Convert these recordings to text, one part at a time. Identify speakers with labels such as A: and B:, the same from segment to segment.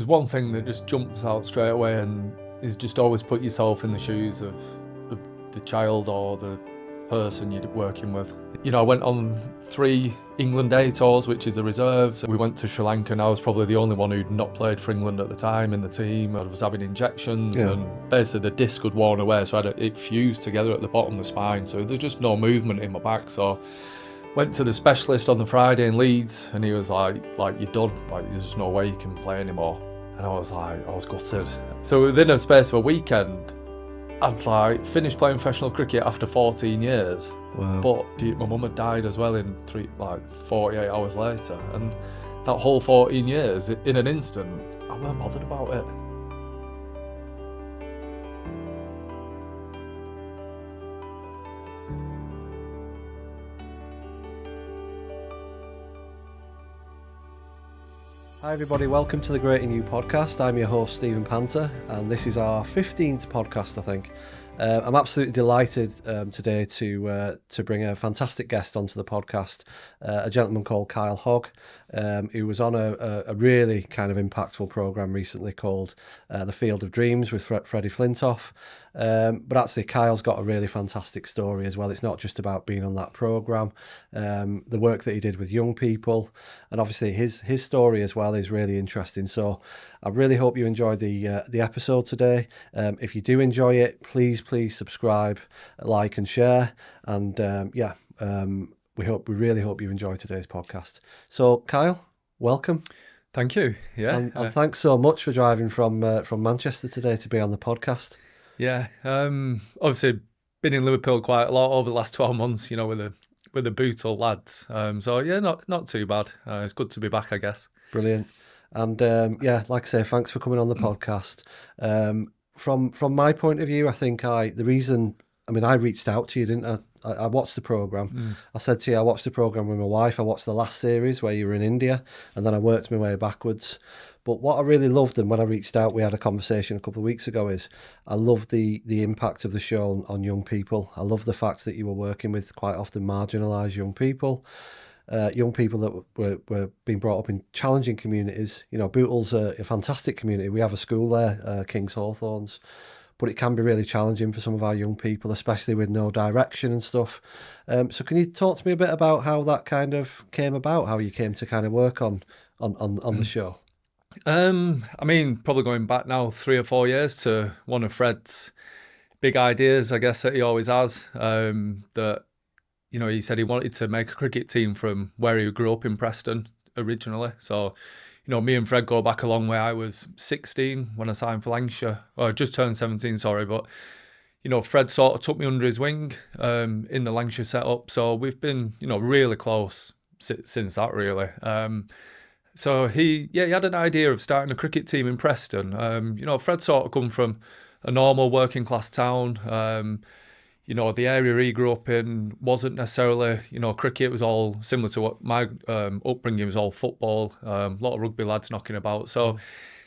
A: There's one thing that just jumps out straight away, and is just always put yourself in the shoes of the child or the person you're working with. You know, I went on 3 England A tours, which is the reserves. We went to Sri Lanka, and I was probably the only one who'd not played for England at the time in the team. I was having injections, and basically the disc had worn away, so it fused together at the bottom of the spine, so there's just no movement in my back. So went to the specialist on the Friday in Leeds, and he was like you're done, like there's no way you can play anymore. And I was gutted. So within a space of a weekend, I'd finished playing professional cricket after 14 years.
B: Wow.
A: But my mum had died as well in 48 hours later, and that whole 14 years, in an instant, I weren't bothered about it.
B: Hi everybody, welcome to the Great in You podcast. I'm your host Stephen Panter, and this is our 15th podcast, I think. I'm absolutely delighted today to bring a fantastic guest onto the podcast, a gentleman called Kyle Hogg, who was on a really kind of impactful programme recently called The Field of Dreams with Freddie Flintoff. But actually Kyle's got a really fantastic story as well. It's not just about being on that programme, the work that he did with young people, and obviously his story as well is really interesting. So I really hope you enjoyed the episode today. If you do enjoy it, please subscribe, like and share. And we really hope you enjoy today's podcast. So Kyle, welcome.
A: Thank you. Yeah,
B: and thanks so much for driving from Manchester today to be on the podcast.
A: Yeah, obviously been in Liverpool quite a lot over the last 12 months, you know, with the Bootle lads. So yeah, not too bad. It's good to be back, I guess.
B: Brilliant. And like I say, thanks for coming on the podcast. From my point of view, I think I reached out to you, didn't I? I watched the programme. I said to you, I watched the programme with my wife. I watched the last series where you were in India, and then I worked my way backwards. But what I really loved, and when I reached out, we had a conversation a couple of weeks ago, is I love the impact of the show on young people. I love the fact that you were working with quite often marginalised young people that were being brought up in challenging communities. You know, Bootle's a fantastic community. We have a school there, King's Hawthorns, but it can be really challenging for some of our young people, especially with no direction and stuff. So can you talk to me a bit about how that kind of came about, how you came to kind of work on the show?
A: I mean, probably going back now 3 or 4 years to one of Fred's big ideas, I guess, that he always has, that, you know, he said he wanted to make a cricket team from where he grew up in Preston originally. So, you know, me and Fred go back a long way. I was 16 when I signed for Lancashire. Well, I just turned 17, sorry. But, you know, Fred sort of took me under his wing in the Lancashire setup. So we've been, you know, really close since that, really. So he had an idea of starting a cricket team in Preston. You know, Fred sort of come from a normal working class town. You know, the area he grew up in wasn't necessarily, you know, cricket. It was all similar to what my upbringing was, all football, a lot of rugby lads knocking about. So,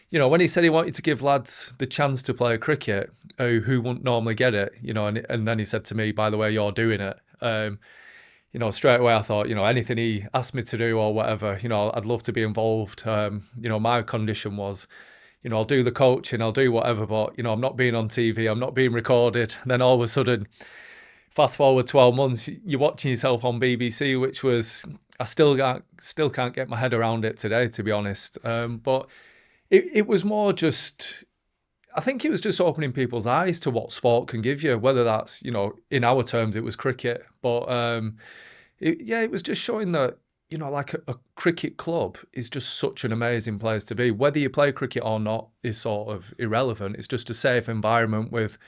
A: you know, when he said he wanted to give lads the chance to play cricket who wouldn't normally get it, you know, and then he said to me, by the way, you're doing it. You know, straight away I thought, you know, anything he asked me to do or whatever, you know, I'd love to be involved. You know, my condition was, you know, I'll do the coaching, I'll do whatever, but, you know, I'm not being on TV, I'm not being recorded. And then all of a sudden, fast forward 12 months, you're watching yourself on BBC, which was, I still can't get my head around it today, to be honest. But it was more just, I think it was just opening people's eyes to what sport can give you, whether that's, you know, in our terms, it was cricket. But it was just showing that, you know, like a cricket club is just such an amazing place to be. Whether you play cricket or not is sort of irrelevant. It's just a safe environment with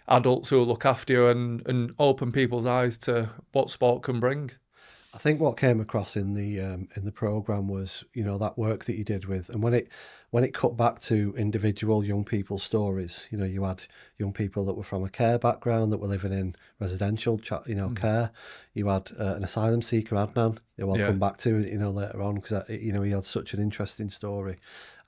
A: adults who will look after you and open people's eyes to what sport can bring.
B: I think what came across in the programme was, you know, that work that you did with, and when it cut back to individual young people's stories, you know, you had young people that were from a care background that were living in residential, care. You had an asylum seeker, Adnan, who I'll come back to, you know, later on, because you know, he had such an interesting story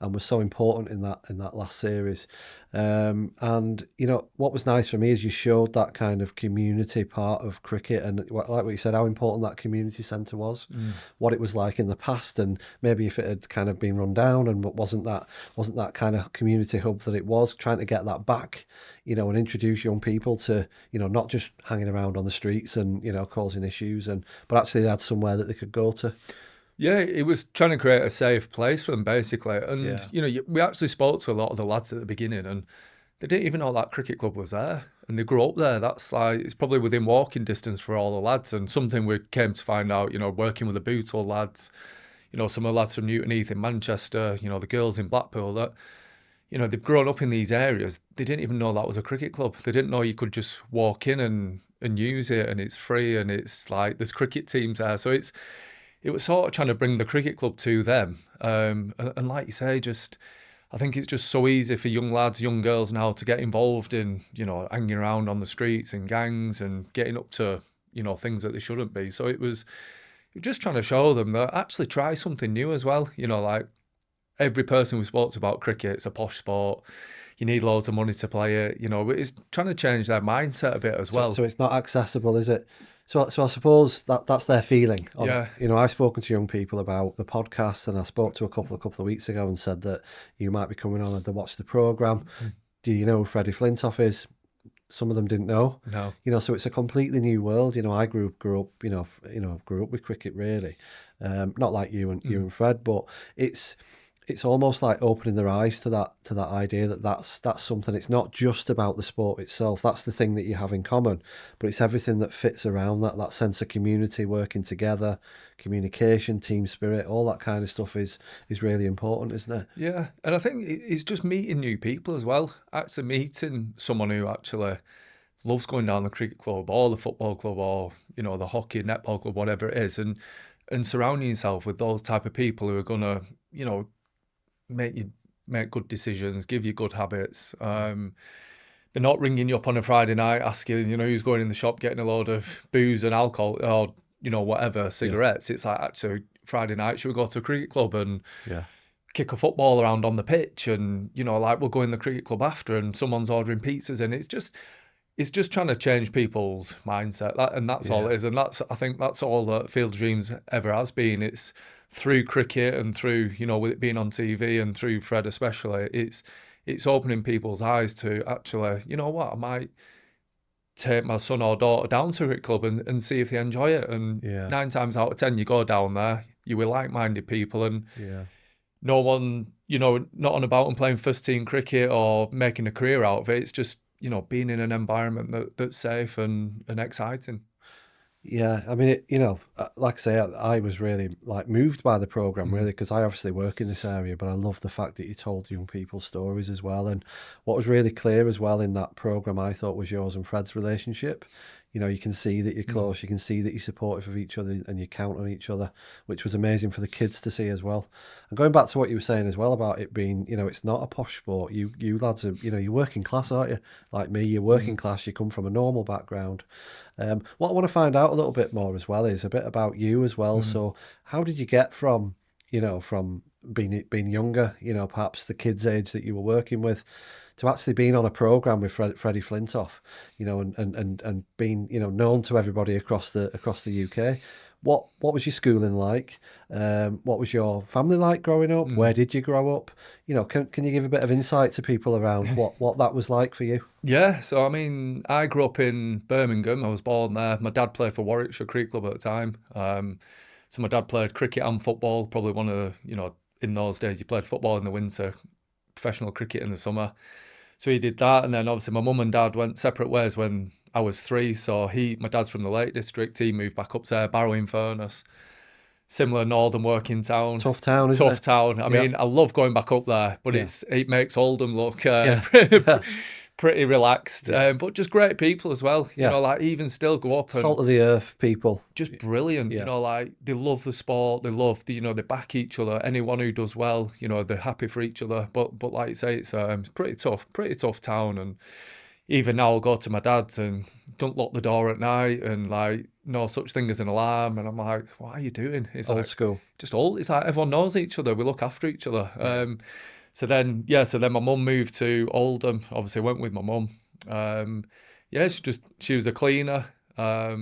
B: and was so important in that last series. And you know, what was nice for me is you showed that kind of community part of cricket, and like what you said, how important that community centre was, what it was like in the past, and maybe if it had kind of been run down and wasn't that that kind of community hub that it was, trying to get that back, and introduce young people to, not just hanging around on the streets and, causing issues, but actually they had somewhere that they could go to.
A: Yeah, it was trying to create a safe place for them, basically. And,
B: Yeah.
A: we actually spoke to a lot of the lads at the beginning, and they didn't even know that cricket club was there. And they grew up there. That's like, it's probably within walking distance for all the lads. And something we came to find out, working with the Bootle lads, some of the lads from Newton Heath in Manchester, the girls in Blackpool, that, they've grown up in these areas. They didn't even know that was a cricket club. They didn't know you could just walk in and use it, and it's free, and it's like there's cricket teams there. So it was sort of trying to bring the cricket club to them. And like you say, I think it's just so easy for young lads, young girls now to get involved in, hanging around on the streets and gangs and getting up to, things that they shouldn't be. So it was just trying to show them that actually try something new as well. Like every person we spoke to about cricket, it's a posh sport. You need loads of money to play it. But it's trying to change their mindset a bit as well.
B: So it's not accessible, is it? So I suppose that's their feeling.
A: Yeah.
B: I've spoken to young people about the podcast, and I spoke to a couple of weeks ago and said that you might be coming on and to watch the programme. Mm-hmm. Do you know who Freddie Flintoff is? Some of them didn't know.
A: No.
B: So it's a completely new world. I grew up, grew up with cricket really. Not like you and Fred, but it's almost like opening their eyes to that idea that's something. It's not just about the sport itself. That's the thing that you have in common, but it's everything that fits around that sense of community, working together, communication, team spirit, all that kind of stuff is really important, isn't it?
A: Yeah, and I think it's just meeting new people as well. Actually meeting someone who actually loves going down the cricket club or the football club or, the hockey, netball club, whatever it is, and surrounding yourself with those type of people who are going to, make you make good decisions, give you good habits. They're not ringing you up on a Friday night asking, who's going in the shop getting a load of booze and alcohol or, whatever, cigarettes. Yeah. It's like, actually, Friday night, should we go to a cricket club and kick a football around on the pitch? And, we'll go in the cricket club after and someone's ordering pizzas. And it's just trying to change people's mindset. That's all it is. And I think that's all that Field of Dreams ever has been. It's through cricket and through, with it being on TV and through Fred especially, it's opening people's eyes to actually, I might take my son or daughter down to a cricket club and see if they enjoy it. And 9 times out of 10, you go down there, you're with like-minded people, and no one, not on about and playing first team cricket or making a career out of it. It's just, being in an environment that's safe and exciting.
B: Yeah, I mean, like I say, I was really moved by the programme, really, because I obviously work in this area, but I love the fact that you told young people stories as well. And what was really clear as well in that programme, I thought, was yours and Fred's relationship. You can see that you're close, you can see that you're supportive of each other and you count on each other, which was amazing for the kids to see as well. And going back to what you were saying as well about it being, it's not a posh sport. You lads are, you're working class, aren't you? Like me, you're working class, you come from a normal background. What I want to find out a little bit more as well is a bit about you as well. So how did you get from being younger, perhaps the kids' age that you were working with, to actually being on a programme with Freddie Flintoff, and being, known to everybody across the UK? What was your schooling like? What was your family like growing up? Where did you grow up? Can you give a bit of insight to people around what that was like for you?
A: Yeah, so I mean, I grew up in Birmingham. I was born there. My dad played for Warwickshire Cricket Club at the time. So my dad played cricket and football. Probably one of in those days, you played football in the winter, professional cricket in the summer. So he did that, and then obviously my mum and dad went separate ways when I was 3. So my dad's from the Lake District. He moved back up to Barrow-in-Furness, similar northern working town.
B: Tough town, isn't it?
A: Tough town. I mean, I love going back up there, but it makes Oldham look pretty relaxed, but just great people as well. Even still go up and
B: salt of the earth people,
A: just brilliant. They love the sport, they love they back each other. Anyone who does well, they're happy for each other. But like you say, it's pretty tough town. And even now I'll go to my dad's and don't lock the door at night, and no such thing as an alarm. And I'm like, what are you doing? It's
B: old school.
A: Just old. It's like everyone knows each other. We look after each other. So then my mum moved to Oldham. Obviously, went with my mum. She was a cleaner. I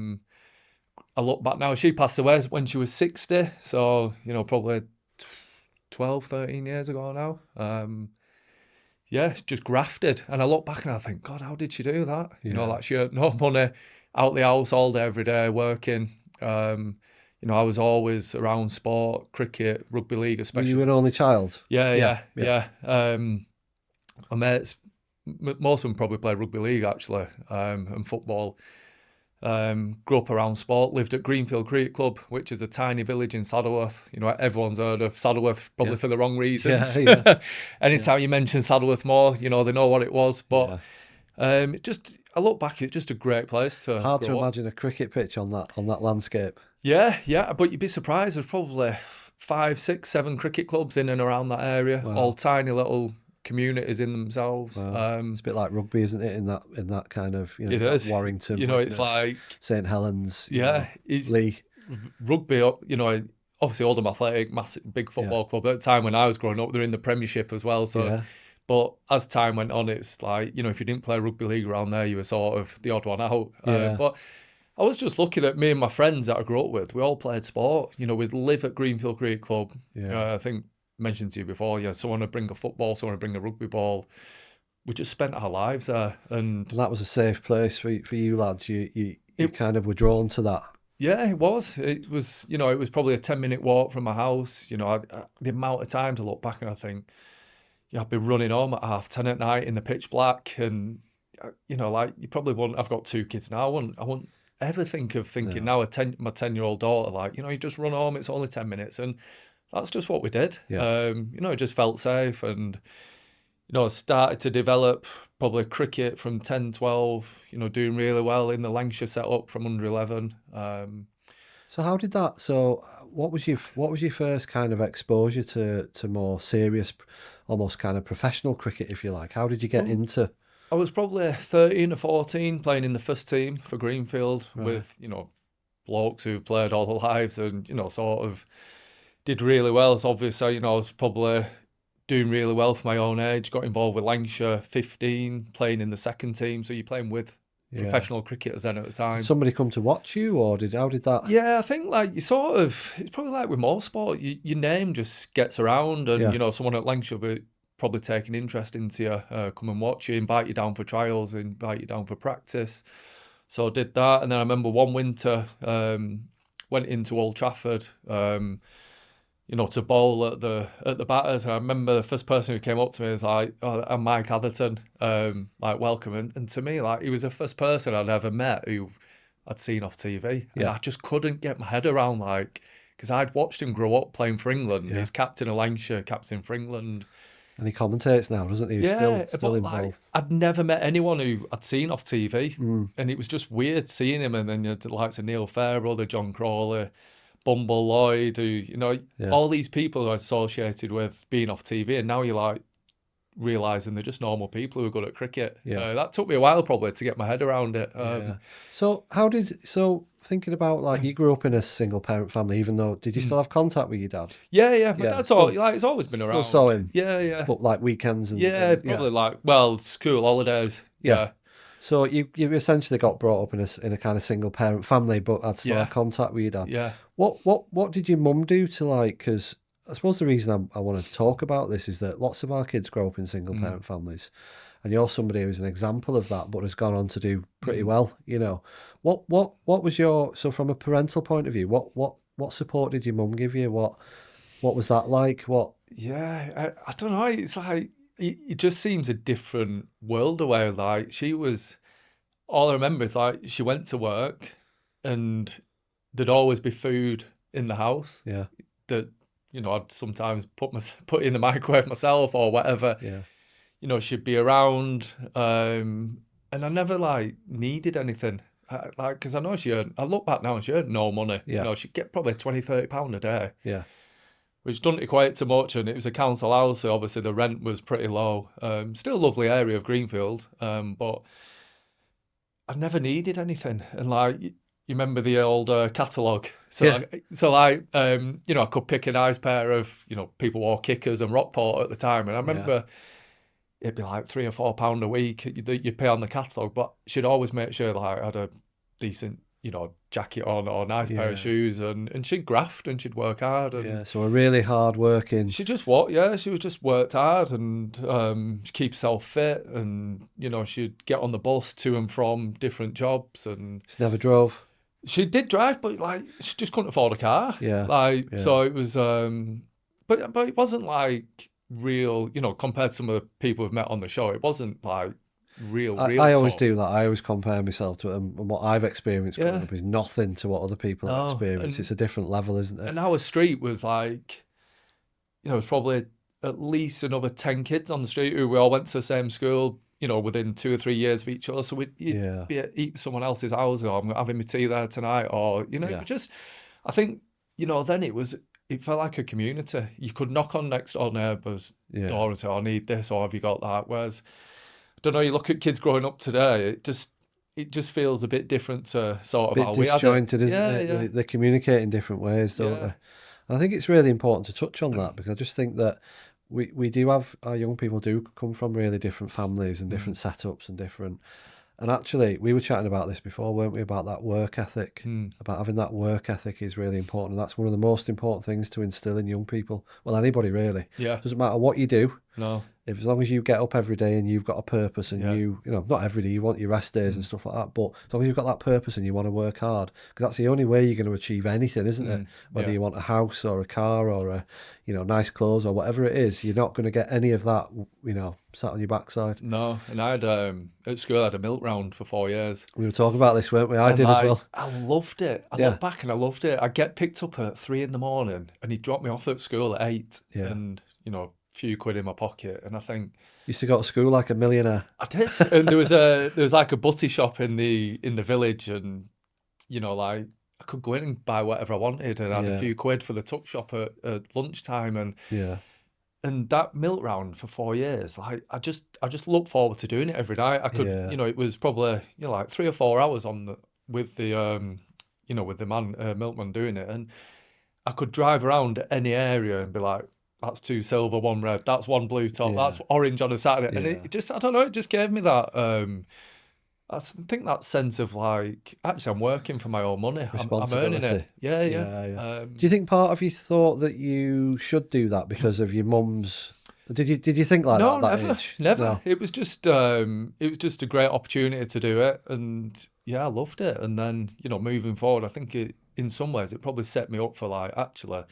A: look back now, she passed away when she was 60. So, probably 12, 13 years ago now. Yeah, it's just grafted. And I look back and I think, God, how did she do that? You know,
B: Yeah.
A: like she earned no money, out the house all day, every day, working. You know, I was always around sport, cricket, rugby league,
B: Were
A: especially.
B: you an only child?
A: Yeah. My mates, most of them probably play rugby league actually, and football. Grew up around sport, lived at Greenfield Cricket Club, which is a tiny village in Saddleworth. You know, everyone's heard of Saddleworth, probably
B: Yeah.
A: for the wrong reasons.
B: Yeah.
A: Anytime you mention Saddleworth Moor, you know, they know what it was. But
B: Yeah.
A: it's just, I look back, it's just a great place to
B: Hard to
A: grow up.
B: imagine a cricket pitch on that landscape.
A: Yeah, but you'd be surprised. There's probably 5, 6, 7 cricket clubs in and around that area,
B: Wow.
A: all tiny little communities in themselves.
B: Wow. It's a bit like rugby, isn't it? In that kind of, you know,
A: It is.
B: Warrington,
A: You know, it's
B: Widnes,
A: like,
B: St Helens,
A: it's
B: Lee.
A: rugby. You know, obviously Oldham Athletic, massive, big football club. At the time when I was growing up, they're in the Premiership as well. So, but as time went on, it's like, you know, if you didn't play rugby league around there, you were sort of the odd one out. But I was just lucky that me and my friends that I grew up with, we all played sport. You know, we'd live at Greenfield Cricket Club. I think I mentioned to you before, someone would bring a football, someone would bring a rugby ball. We just spent our lives there. And
B: that was a safe place for you lads. You kind of were drawn to that.
A: Yeah, it was. It was, you know, it was probably a 10-minute walk from my house. You know, the amount of times I look back and I think, I'd be running home at 10:30 at night in the pitch black. And, you know, like, you probably wouldn't, I've got 2 kids now. I wouldn't ever think of thinking now, my 10-year-old daughter, like, you know, you just run home, it's only 10 minutes. And that's just what we did. You know, it just felt safe. And, you know, I started to develop probably cricket from 10, 12, you know, doing really well in the Lancashire setup from under 11.
B: So how did that, what was your first kind of exposure to more serious, almost kind of professional cricket, if you like? How did you get into?
A: I was probably 13 or 14 playing in the first team for Greenfield with, you know, blokes who played all their lives and, you know, sort of did really well. So obviously, you know, I was probably doing really well for my own age, got involved with Lancashire, 15, playing in the second team. So you're playing with professional cricketers then at the time.
B: Did somebody come to watch you, or how did that?
A: Yeah, I think like you sort of, it's probably like with most sport, your name just gets around and, you know, someone at Lancashire will be probably take an interest into you, come and watch you, invite you down for trials, invite you down for practice. So I did that. And then I remember one winter, went into Old Trafford, you know, to bowl at the batters. And I remember the first person who came up to me was like, I'm Mike Atherton, like, welcome. And to me, like, he was the first person I'd ever met who I'd seen off TV. And I just couldn't get my head around, like, because I'd watched him grow up playing for England. He's captain of Lancashire, captain for England.
B: And he commentates now, doesn't he? He's still involved.
A: Like, I'd never met anyone who I'd seen off TV. And it was just weird seeing him. And then you had the likes of Neil Fairbrother, John Crawley, Bumble Lloyd, who, you know, all these people who I associated with being off TV. And now you're like realising they're just normal people who are good at cricket. That took me a while probably to get my head around it.
B: So thinking about, like, you grew up in a single parent family, even though, did you still have contact with your dad?
A: Yeah. My dad's all, like, he's always been around.
B: Still saw him?
A: Yeah.
B: But like weekends and...
A: probably like, well, school holidays. Yeah.
B: So you essentially got brought up in a kind of single parent family, but had still had contact with your dad.
A: Yeah.
B: What did your mum do to, like, because I suppose the reason I want to talk about this is that lots of our kids grow up in single parent families, and you're somebody who's an example of that, but has gone on to do pretty well. You know, what was so from a parental point of view, what support did your mum give you? What was that like?
A: I don't know. It's like it just seems a different world away. Like, she was, all I remember is like she went to work, and there'd always be food in the house. Yeah. That, you know, I'd sometimes put it in the microwave myself or whatever. Yeah. You know, she'd be around, and I never like needed anything. Like, because I know I look back now and she earned no money. Yeah. You know, she'd get probably £20-30 a day. Yeah. Which doesn't equate to much, and it was a council house, so obviously the rent was pretty low. Still a lovely area of Greenfield, but I never needed anything. And like, you remember the old catalogue? So, you know, I could pick a nice pair of, you know, people wore kickers and Rockport at the time, and I remember it'd be like £3 or £4 a week that you'd pay on the catalogue, but she'd always make sure like I had a decent, jacket on or a nice pair of shoes, and she'd graft and she'd work hard. And
B: so a really hard working.
A: she just she was just worked hard, and she'd keep herself fit, and she'd get on the bus to and from different jobs. And
B: She never drove.
A: she did drive, but like she just couldn't afford a car. So it was but it wasn't like real, compared to some of the people we've met on the show, it wasn't like real
B: I always
A: tough.
B: do that. I always compare myself to it, and what I've experienced growing up is nothing to what other people have experienced. It's a different level, isn't it?
A: And our street was like, it was probably at least another 10 kids on the street who we all went to the same school, within 2 or 3 years of each other. So we'd be at eat someone else's house, or I'm having my tea there tonight, or, it just, I think, then it felt like a community. You could knock on next door neighbour's door and say, I need this, or have you got that? Whereas, I don't know, you look at kids growing up today, it just feels a bit different to sort of how we had it.
B: Disjointed, isn't it? They communicate in different ways, don't they? And I think it's really important to touch on that, because I just think that we do have, our young people do come from really different families and different setups and different. And actually, we were chatting about this before, weren't we, about that work ethic, about having that work ethic is really important. And that's one of the most important things to instill in young people. Well, anybody really.
A: Yeah.
B: Doesn't matter what you do.
A: No.
B: As long as you get up every day and you've got a purpose, and you know, not every day, you want your rest days and stuff like that, but as long as you've got that purpose and you want to work hard, because that's the only way you're going to achieve anything, isn't it? Whether you want a house or a car or a, nice clothes or whatever it is, you're not going to get any of that, sat on your backside.
A: No. And I had, at school, I had a milk round for 4 years.
B: We were talking about this, weren't we? I did as well.
A: I loved it. I look back and I loved it. I'd get picked up at 3 a.m. and he'd drop me off at school at 8.
B: Yeah.
A: And, few quid in my pocket, and I think
B: used to go to school like a millionaire.
A: I did. And there was like a butty shop in the village, and like I could go in and buy whatever I wanted, and I had a few quid for the tuck shop at lunchtime, and that milk round for 4 years, like I just look forward to doing it every night. I could it was probably like 3 or 4 hours with the milkman doing it, and I could drive around any area and be like, that's 2 silver, 1 red, that's 1 blue top, that's orange on a Saturday. And it just, I don't know, it just gave me that, I think that sense of like, actually I'm working for my own money. I'm earning it. Yeah.
B: Do you think part of you thought that you should do that because of your mum's, did you think like that?
A: No, never. No. It was just a great opportunity to do it. And I loved it. And then, moving forward, I think in some ways it probably set me up for like, actually,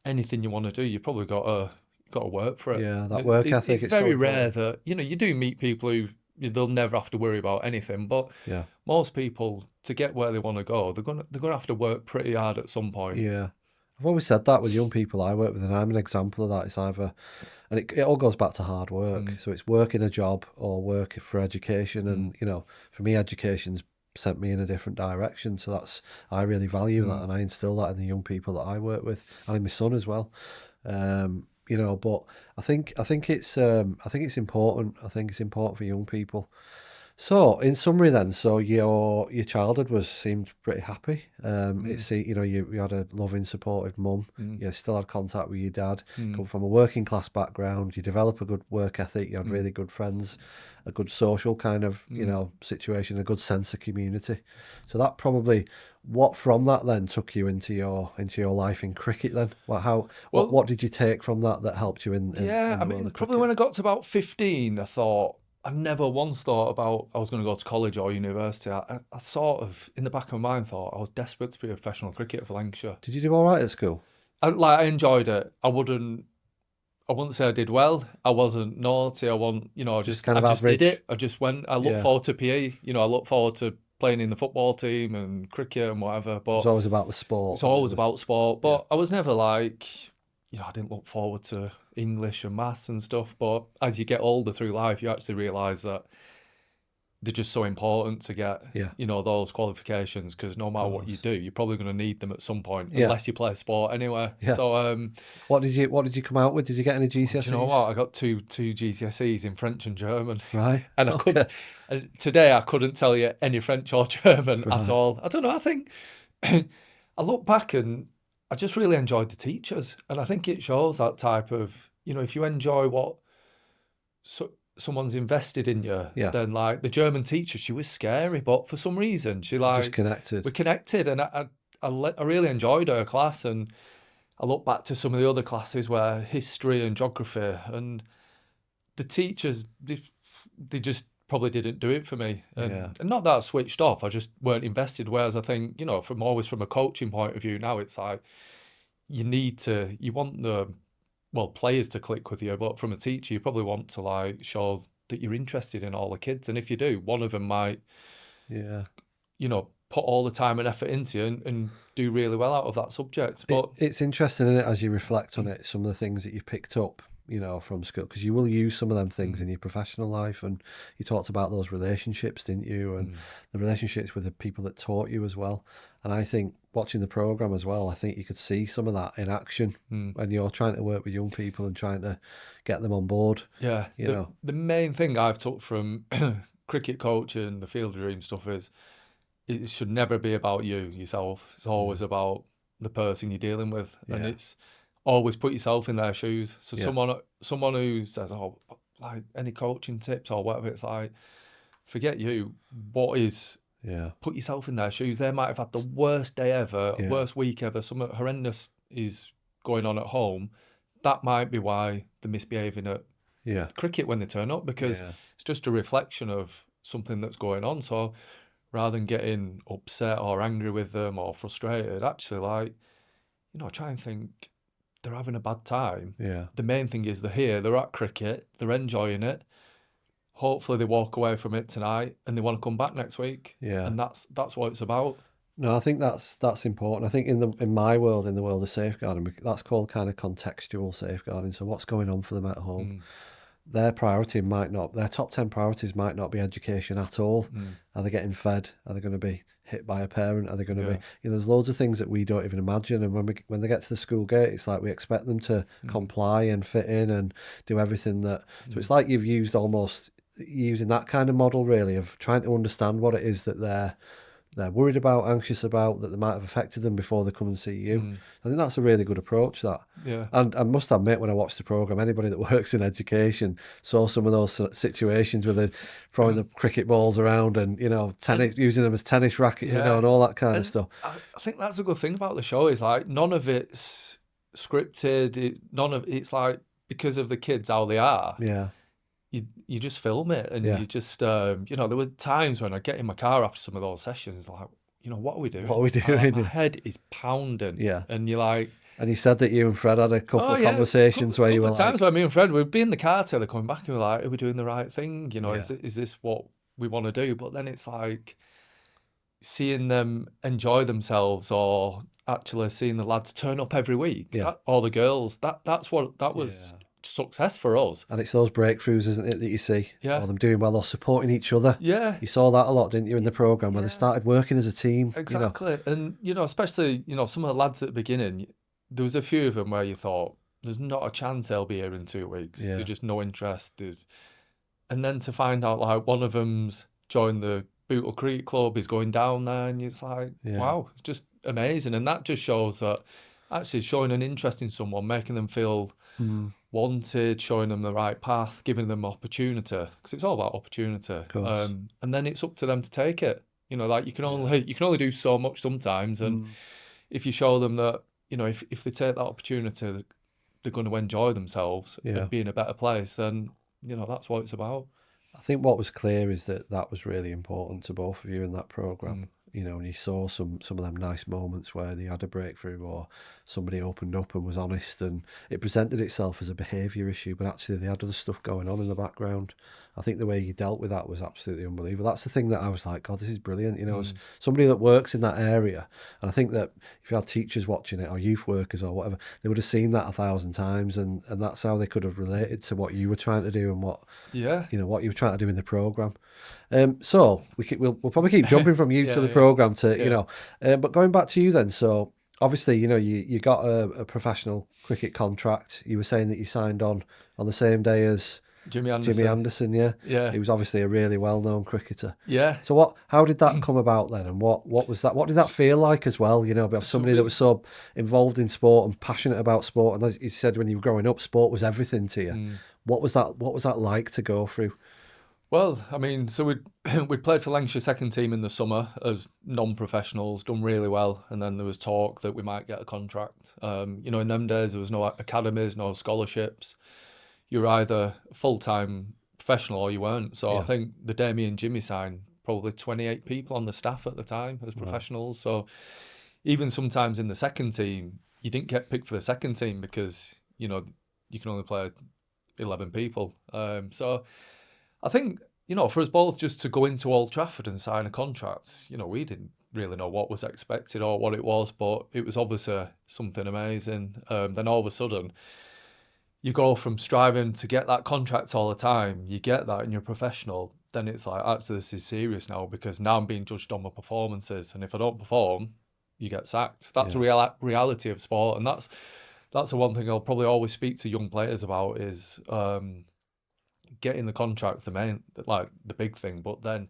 A: anything you want to do, you probably got to work for it.
B: Yeah, that work ethic.
A: It's very rare that you do meet people who they'll never have to worry about anything. But most people, to get where they want to go, they're gonna have to work pretty hard at some point.
B: Yeah, I've always said that with young people I work with, and I'm an example of that. It's either, and it all goes back to hard work. So it's work in a job or work for education, and for me, education's sent me in a different direction, so I really value that, and I instill that in the young people that I work with, and in my son as well. But I think it's important. I think it's important for young people. So in summary then, so your childhood seemed pretty happy. You had a loving, supportive mum. You still had contact with your dad. Come from a working class background. You develop a good work ethic. You had really good friends, a good social kind of situation, a good sense of community. So that probably, what from that then took you into your life in cricket then? What did you take from that helped you in
A: probably when I got to about 15, I never once thought about I was going to go to college or university. I sort of, in the back of my mind, thought I was desperate to be a professional cricketer for Lancashire.
B: Did you do all right at school?
A: I enjoyed it. I wouldn't say I did well. I wasn't naughty. I just did it. I just went. I look forward to PE. I look forward to playing in the football team and cricket and whatever. But
B: it's always about the sport.
A: It's always about sport. But I was never like, I didn't look forward to English and maths and stuff. But as you get older through life, you actually realise that they're just so important to get, those qualifications, because no matter what you do, you're probably going to need them at some point, unless you play sport anyway. Yeah. So,
B: what did you come out with? Did you get any GCSEs?
A: Do you know what? I got two GCSEs in French and German.
B: Right.
A: And today I couldn't tell you any French or German at all. I don't know. I think I look back and I just really enjoyed the teachers, and I think it shows that type of, if you enjoy what someone's invested in you,
B: Yeah.
A: then like the German teacher, she was scary, but for some reason she like
B: Just connected.
A: we connected, and I really enjoyed her class. And I look back to some of the other classes where history and geography, and the teachers they just probably didn't do it for me. And not that I switched off, I just weren't invested. Whereas I think, from a coaching point of view now, it's like you want the players to click with you, but from a teacher, you probably want to like show that you're interested in all the kids. And if you do, one of them might, put all the time and effort into you and do really well out of that subject. But
B: it's interesting, isn't it, as you reflect on it, some of the things that you picked up, from school, because you will use some of them things in your professional life. And you talked about those relationships, didn't you? And the relationships with the people that taught you as well. And I think watching the program as well, I think you could see some of that in action when you're trying to work with young people and trying to get them on board.
A: Yeah, the main thing I've took from cricket coaching, the Field of Dreams stuff, is it should never be about yourself. It's always about the person you're dealing with, and it's always put yourself in their shoes. So someone who says, "Oh, like any coaching tips or whatever," it's like, forget you. What is? Put yourself in their shoes. They might have had the worst day ever, worst week ever. Something horrendous is going on at home. That might be why they're misbehaving at cricket when they turn up, because it's just a reflection of something that's going on. So rather than getting upset or angry with them or frustrated, actually, like, try and think they're having a bad time. The main thing is they're here, they're at cricket, they're enjoying it. Hopefully they walk away from it tonight and they want to come back next week. And that's what it's about.
B: No, I think that's important. I think in my world, in the world of safeguarding, that's called kind of contextual safeguarding. So what's going on for them at home? Their top 10 priorities might not be education at all. Are they getting fed? Are they going to be hit by a parent? Are they going to be, there's loads of things that we don't even imagine. And when they get to the school gate, it's like we expect them to comply and fit in and do everything that, so it's like you've using that kind of model, really, of trying to understand what it is that they're worried about, anxious about, that they might have affected them before they come and see you. I think that's a really good approach, that. And I must admit, when I watched the programme, anybody that works in education saw some of those situations where they're throwing the cricket balls around and, tennis, using them as tennis racket, and all that kind of stuff.
A: I think that's a good thing about the show, is like none of it's scripted. It's like, because of the kids, how they are. You just film it, and you just there were times when I get in my car after some of those sessions, like, what are we doing?
B: What are we doing?
A: My head is pounding. And you're like,
B: and you said that you and Fred had a couple of conversations where you were like,
A: times where me and Fred would be in the car together coming back, and we're like, are we doing the right thing? Is this what we want to do? But then it's like seeing them enjoy themselves, or actually seeing the lads turn up every week, or the girls. That was success for us.
B: And it's those breakthroughs, isn't it, that you see? Or them doing well, or supporting each other. You saw that a lot, didn't you, in the programme, where they started working as a team.
A: Exactly. And especially some of the lads at the beginning, there was a few of them where you thought, there's not a chance they'll be here in 2 weeks. There's just no interest. And then to find out, like, one of them's joined the Bootle Cricket Club, is going down there, and it's like, wow, it's just amazing. And that just shows that actually showing an interest in someone, making them feel wanted, showing them the right path, giving them opportunity, because it's all about opportunity. And then it's up to them to take it. Like you can only do so much sometimes, and if you show them that, if they take that opportunity, they're going to enjoy themselves and be in a better place, then that's what it's about.
B: I think what was clear is that was really important to both of you in that programme. And you saw some of them nice moments where they had a breakthrough, or somebody opened up and was honest, and it presented itself as a behaviour issue, but actually they had other stuff going on in the background. I think the way you dealt with that was absolutely unbelievable. That's the thing that I was like, God, this is brilliant. As somebody that works in that area, and I think that if you had teachers watching it, or youth workers or whatever, they would have seen that 1,000 times, and that's how they could have related to what you were trying to do and what what you were trying to do in the programme. So we'll probably keep jumping from you to the programme to but going back to you then. So obviously, you got a professional cricket contract. You were saying that you signed on the same day as
A: Jimmy Anderson.
B: Yeah. He was obviously a really well-known cricketer.
A: Yeah.
B: So how did that come about then? And what was that? What did that feel like as well? About somebody that was so involved in sport and passionate about sport. And as you said, when you were growing up, sport was everything to you. What was that like to go through?
A: Well, I mean, so we'd played for Lancashire second team in the summer as non-professionals, done really well, and then there was talk that we might get a contract. In them days there was no academies, no scholarships. You were either full-time professional or you weren't. So I
B: Yeah.
A: think the day me and Jimmy signed, probably 28 people on the staff at the time as professionals. So even sometimes in the second team, you didn't get picked for the second team because you can only play 11 people. So I think, for us both just to go into Old Trafford and sign a contract, we didn't really know what was expected or what it was, but it was obviously something amazing. Then all of a sudden, you go from striving to get that contract all the time, you get that and you're professional, then it's like, actually, this is serious now because now I'm being judged on my performances. And if I don't perform, you get sacked. That's a reality of sport. And that's the one thing I'll probably always speak to young players about is getting the contract's the big thing, but then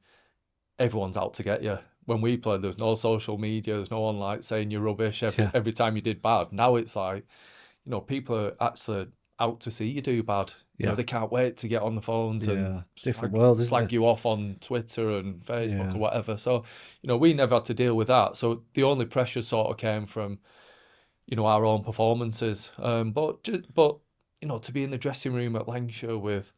A: everyone's out to get you. When we played, there's no social media, there's no one like saying you're rubbish every time you did bad. Now it's like, people are actually out to see you do bad. They can't wait to get on the phones and
B: different world, isn't
A: slag
B: it?
A: you off on Twitter and Facebook or whatever. So, we never had to deal with that. So the only pressure sort of came from, our own performances. But to be in the dressing room at Lancashire with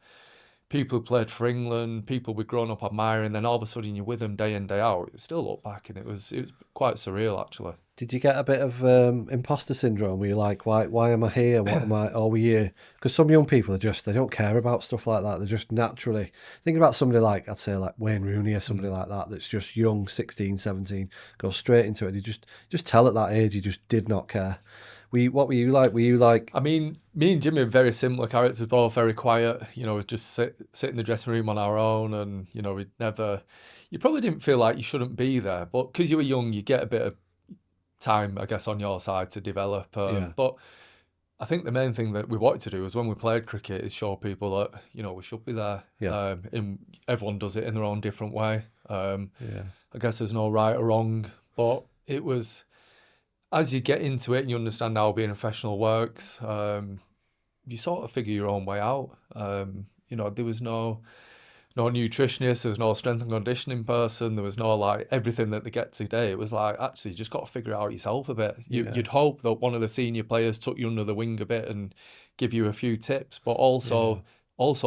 A: people who played for England, people we'd grown up admiring, then all of a sudden you're with them day in, day out. You still look back and it was quite surreal, actually.
B: Did you get a bit of imposter syndrome? Were you like, why am I here? What am I? Or were you? Because some young people they don't care about stuff like that. They're just naturally thinking about somebody like, I'd say like Wayne Rooney or somebody like that, that's just young, 16, 17, goes straight into it. You just tell at that age, you just did not care. What were you like? Were you like?
A: I mean, me and Jimmy are very similar characters, both very quiet. We'd just sit in the dressing room on our own, and we'd never. You probably didn't feel like you shouldn't be there, but because you were young, you get a bit of time, I guess, on your side to develop. But I think the main thing that we wanted to do was when we played cricket is show people that we should be there.
B: Yeah.
A: Everyone does it in their own different way. I guess there's no right or wrong, but it was. As you get into it and you understand how being a professional works, you sort of figure your own way out. There was no nutritionist, there was no strength and conditioning person, there was no like everything that they get today. It was like, actually, you just got to figure it out yourself a bit. You'd hope that one of the senior players took you under the wing a bit and give you a few tips, but also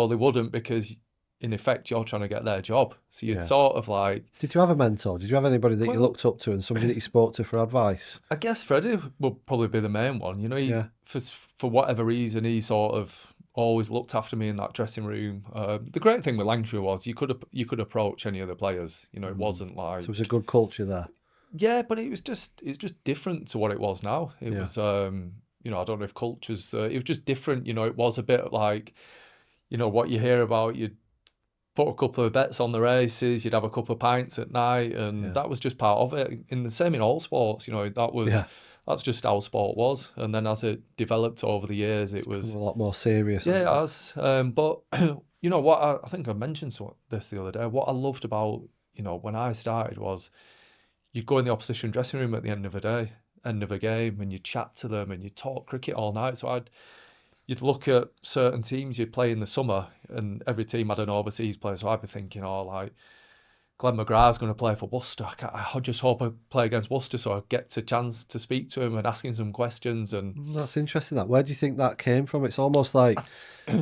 A: they wouldn't, because in effect, you're trying to get their job. So you're sort of like...
B: Did you have a mentor? Did you have anybody that you looked up to and somebody that you spoke to for advice?
A: I guess Freddie would probably be the main one. For whatever reason, he sort of always looked after me in that dressing room. The great thing with Lancashire was you could approach any of the players. It wasn't like...
B: So it was a good culture there.
A: Yeah, but it's just different to what it was now. It was, I don't know if culture's... it was just different. It was a bit like, what you hear about, you'd put a couple of bets on the races, you'd have a couple of pints at night, and that was just part of it. In the same in all sports, that's just how sport was. And then as it developed over the years, it was
B: a lot more serious.
A: Yeah, it has. But what I think I mentioned this the other day. What I loved about when I started was you'd go in the opposition dressing room at the end of a game, and you'd chat to them and you'd talk cricket all night. So you'd look at certain teams you'd play in the summer, and every team had an overseas player. So I'd be thinking, like, Glenn McGrath's going to play for Worcester. I just hope I play against Worcester so I get a chance to speak to him and asking some questions. And
B: that's interesting. Where do you think that came from? It's almost like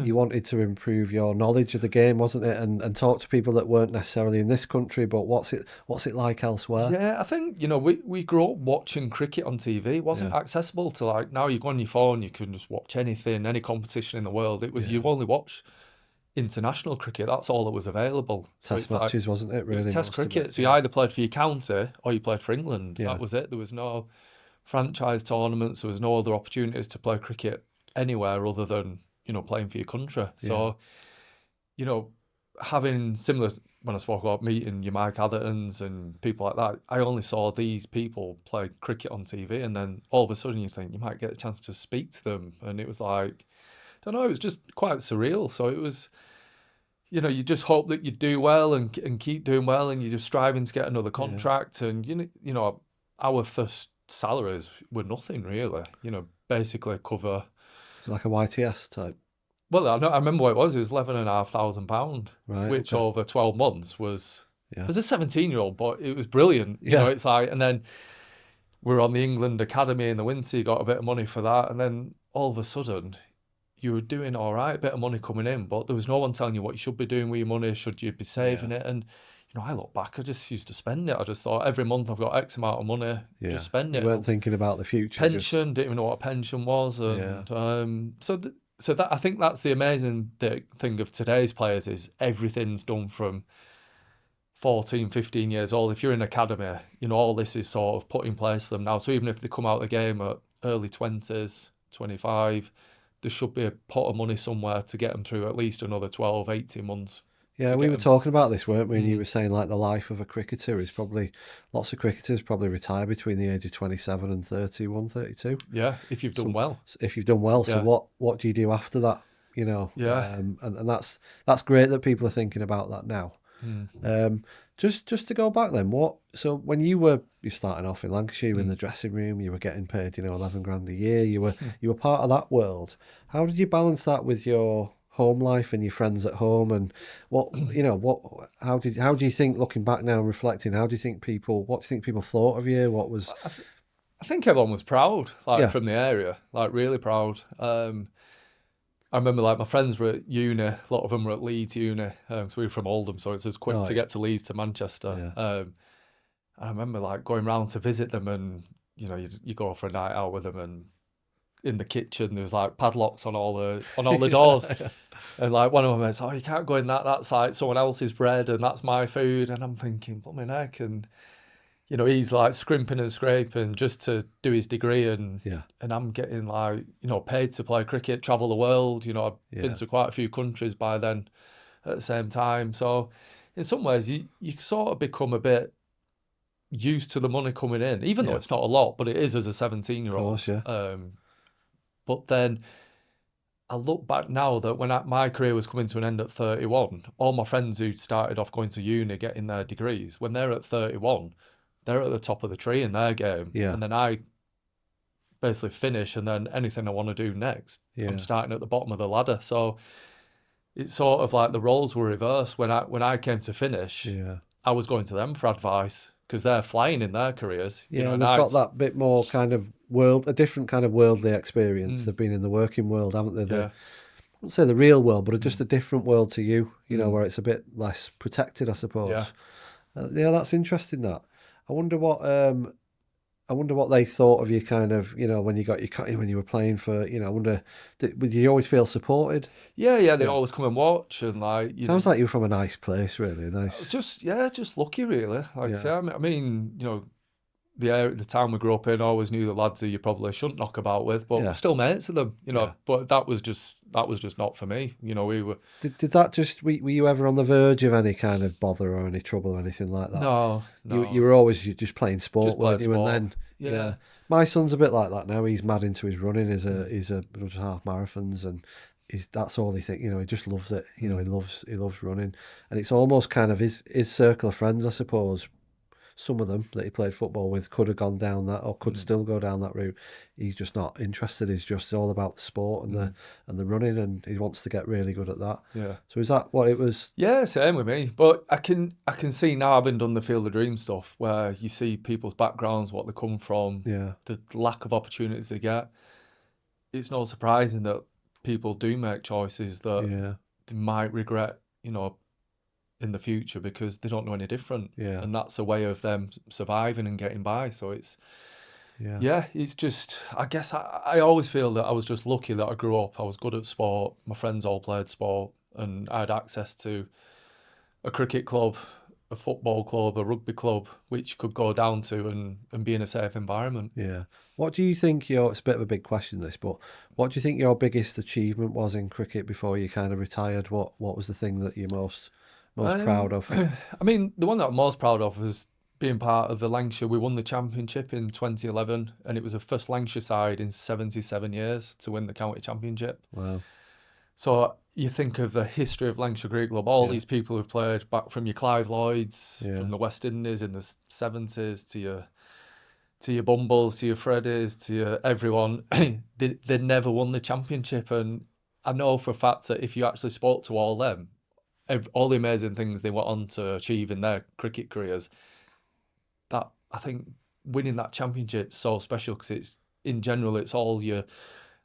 B: you wanted to improve your knowledge of the game, wasn't it? And talk to people that weren't necessarily in this country, but what's it like elsewhere?
A: Yeah, I think, we grew up watching cricket on TV. It wasn't accessible to, like, now you go on your phone, you can just watch anything, any competition in the world. It was, you only watch international cricket. That's all that was available.
B: Test matches, wasn't it, really?
A: It was test cricket. So you either played for your county or you played for England.
B: Yeah.
A: That was it. There was no franchise tournaments. There was no other opportunities to play cricket anywhere other than, playing for your country. So, having similar, when I spoke about meeting your Mike Athertons and people like that, I only saw these people play cricket on TV, and then all of a sudden you think you might get a chance to speak to them. And it was like, I don't know, it was just quite surreal. So it was, you just hope that you do well and keep doing well, and you're just striving to get another contract. Yeah. And, our first salaries were nothing really, basically cover.
B: It's like a YTS type.
A: Well, I remember what it was. It was £11,500,
B: Right.
A: which
B: Okay.
A: over 12 months was,
B: Yeah.
A: as a 17-year-old, but it was brilliant.
B: Yeah.
A: It's like, and then we were on the England Academy in the winter, you got a bit of money for that. And then all of a sudden, you were doing all right, a bit of money coming in, but there was no one telling you what you should be doing with your money. Should you be saving it? And, I look back, I just used to spend it. I just thought every month I've got X amount of money, just spend
B: You
A: it.
B: weren't thinking about the future.
A: Pension, didn't even know what a pension was. And so that I think that's the amazing thing of today's players is everything's done from 14, 15 years old. If you're in academy, all this is sort of put in place for them now. So even if they come out of the game at early 20s, 25, there should be a pot of money somewhere to get them through at least another 12, 18 months.
B: Yeah, we were talking about this, weren't we? And you were saying like the life of a cricketer is probably, lots of cricketers probably retire between the age of 27 and 31, 32.
A: Yeah, if you've done well.
B: If you've done well.
A: Yeah.
B: So what do you do after that?
A: Yeah.
B: And that's great that people are thinking about that now. Just to go back then, so when you're starting off in Lancashire, you were in the dressing room, you were getting paid, 11 grand a year, you were part of that world. How did you balance that with your home life and your friends at home? And how do you think, looking back now and reflecting, what do you think people thought of you? What was
A: I think everyone was proud, from the area, really proud. I remember my friends were at uni, a lot of them were at Leeds Uni, so we were from Oldham, so it's as quick to get to Leeds to Manchester. And I remember going round to visit them, and you go for a night out with them, and in the kitchen there was padlocks on all the doors. And one of them was, oh, you can't go in that's someone else's bread and that's my food. And I'm thinking, blooming heck. And he's scrimping and scraping just to do his degree, and I'm getting paid to play cricket, travel the world. I've been to quite a few countries by then at the same time. So in some ways you sort of become a bit used to the money coming in, even though it's not a lot, but it is as a 17-year-old.
B: Of course,
A: but then I look back now that when my career was coming to an end at 31, all my friends who started off going to uni, getting their degrees, when they're at 31, they're at the top of the tree in their game.
B: Yeah.
A: And then I basically finish, and then anything I want to do next, I'm starting at the bottom of the ladder. So it's sort of the roles were reversed. When I came to finish, I was going to them for advice because they're flying in their careers.
B: Yeah, and they've got that bit more kind of a different kind of worldly experience. They've been in the working world, haven't they? I wouldn't say the real world, but just a different world to you, where it's a bit less protected, I suppose. Yeah, that's interesting, that. I wonder what they thought of you, kind of, when you got your cut in, when you were playing for, I wonder, did you always feel supported?
A: Yeah, they always come and watch, and
B: sounds like you were from a nice place, really nice.
A: Just lucky, really. I say, I mean, the town we grew up in, always knew the lads who you probably shouldn't knock about with, but we're still mates with them, But that was just not for me, we were.
B: Did that just, were you ever on the verge of any kind of bother or any trouble or anything like that?
A: No.
B: You were always just playing sport, weren't you?
A: Sport.
B: And then my son's a bit like that now. He's mad into his running. He's a half marathons, and that's all he thinks. He just loves it. He loves running, and it's almost kind of his circle of friends, I suppose. Some of them that he played football with could have gone down that, or could still go down that route. He's just not interested. He's just all about the sport and the running, and he wants to get really good at that.
A: Yeah.
B: So is that what it was?
A: Yeah, same with me. But I can see now, having done the Field of Dreams stuff, where you see people's backgrounds, what they come from, the lack of opportunities they get. It's not surprising that people do make choices that they might regret, in the future, because they don't know any different. And that's a way of them surviving and getting by. So it's it's just, I guess I always feel that I was just lucky that I grew up. I was good at sport. My friends all played sport, and I had access to a cricket club, a football club, a rugby club, which could go down to and be in a safe environment.
B: Yeah. What do you think it's a bit of a big question, this, but what do you think your biggest achievement was in cricket before you kind of retired? What was the thing that you're most proud of?
A: I mean, the one that I'm most proud of was being part of the Lancashire. We won the championship in 2011, and it was the first Lancashire side in 77 years to win the county championship.
B: Wow.
A: So you think of the history of Lancashire Cricket Club, all these people who've played back from your Clive Lloyds, from the West Indies in the 70s, to your Bumbles, to your Freddies, to your everyone. they never won the championship, and I know for a fact that if you actually spoke to all them, all the amazing things they went on to achieve in their cricket careers, that I think winning that championship is so special because it's in general it's all your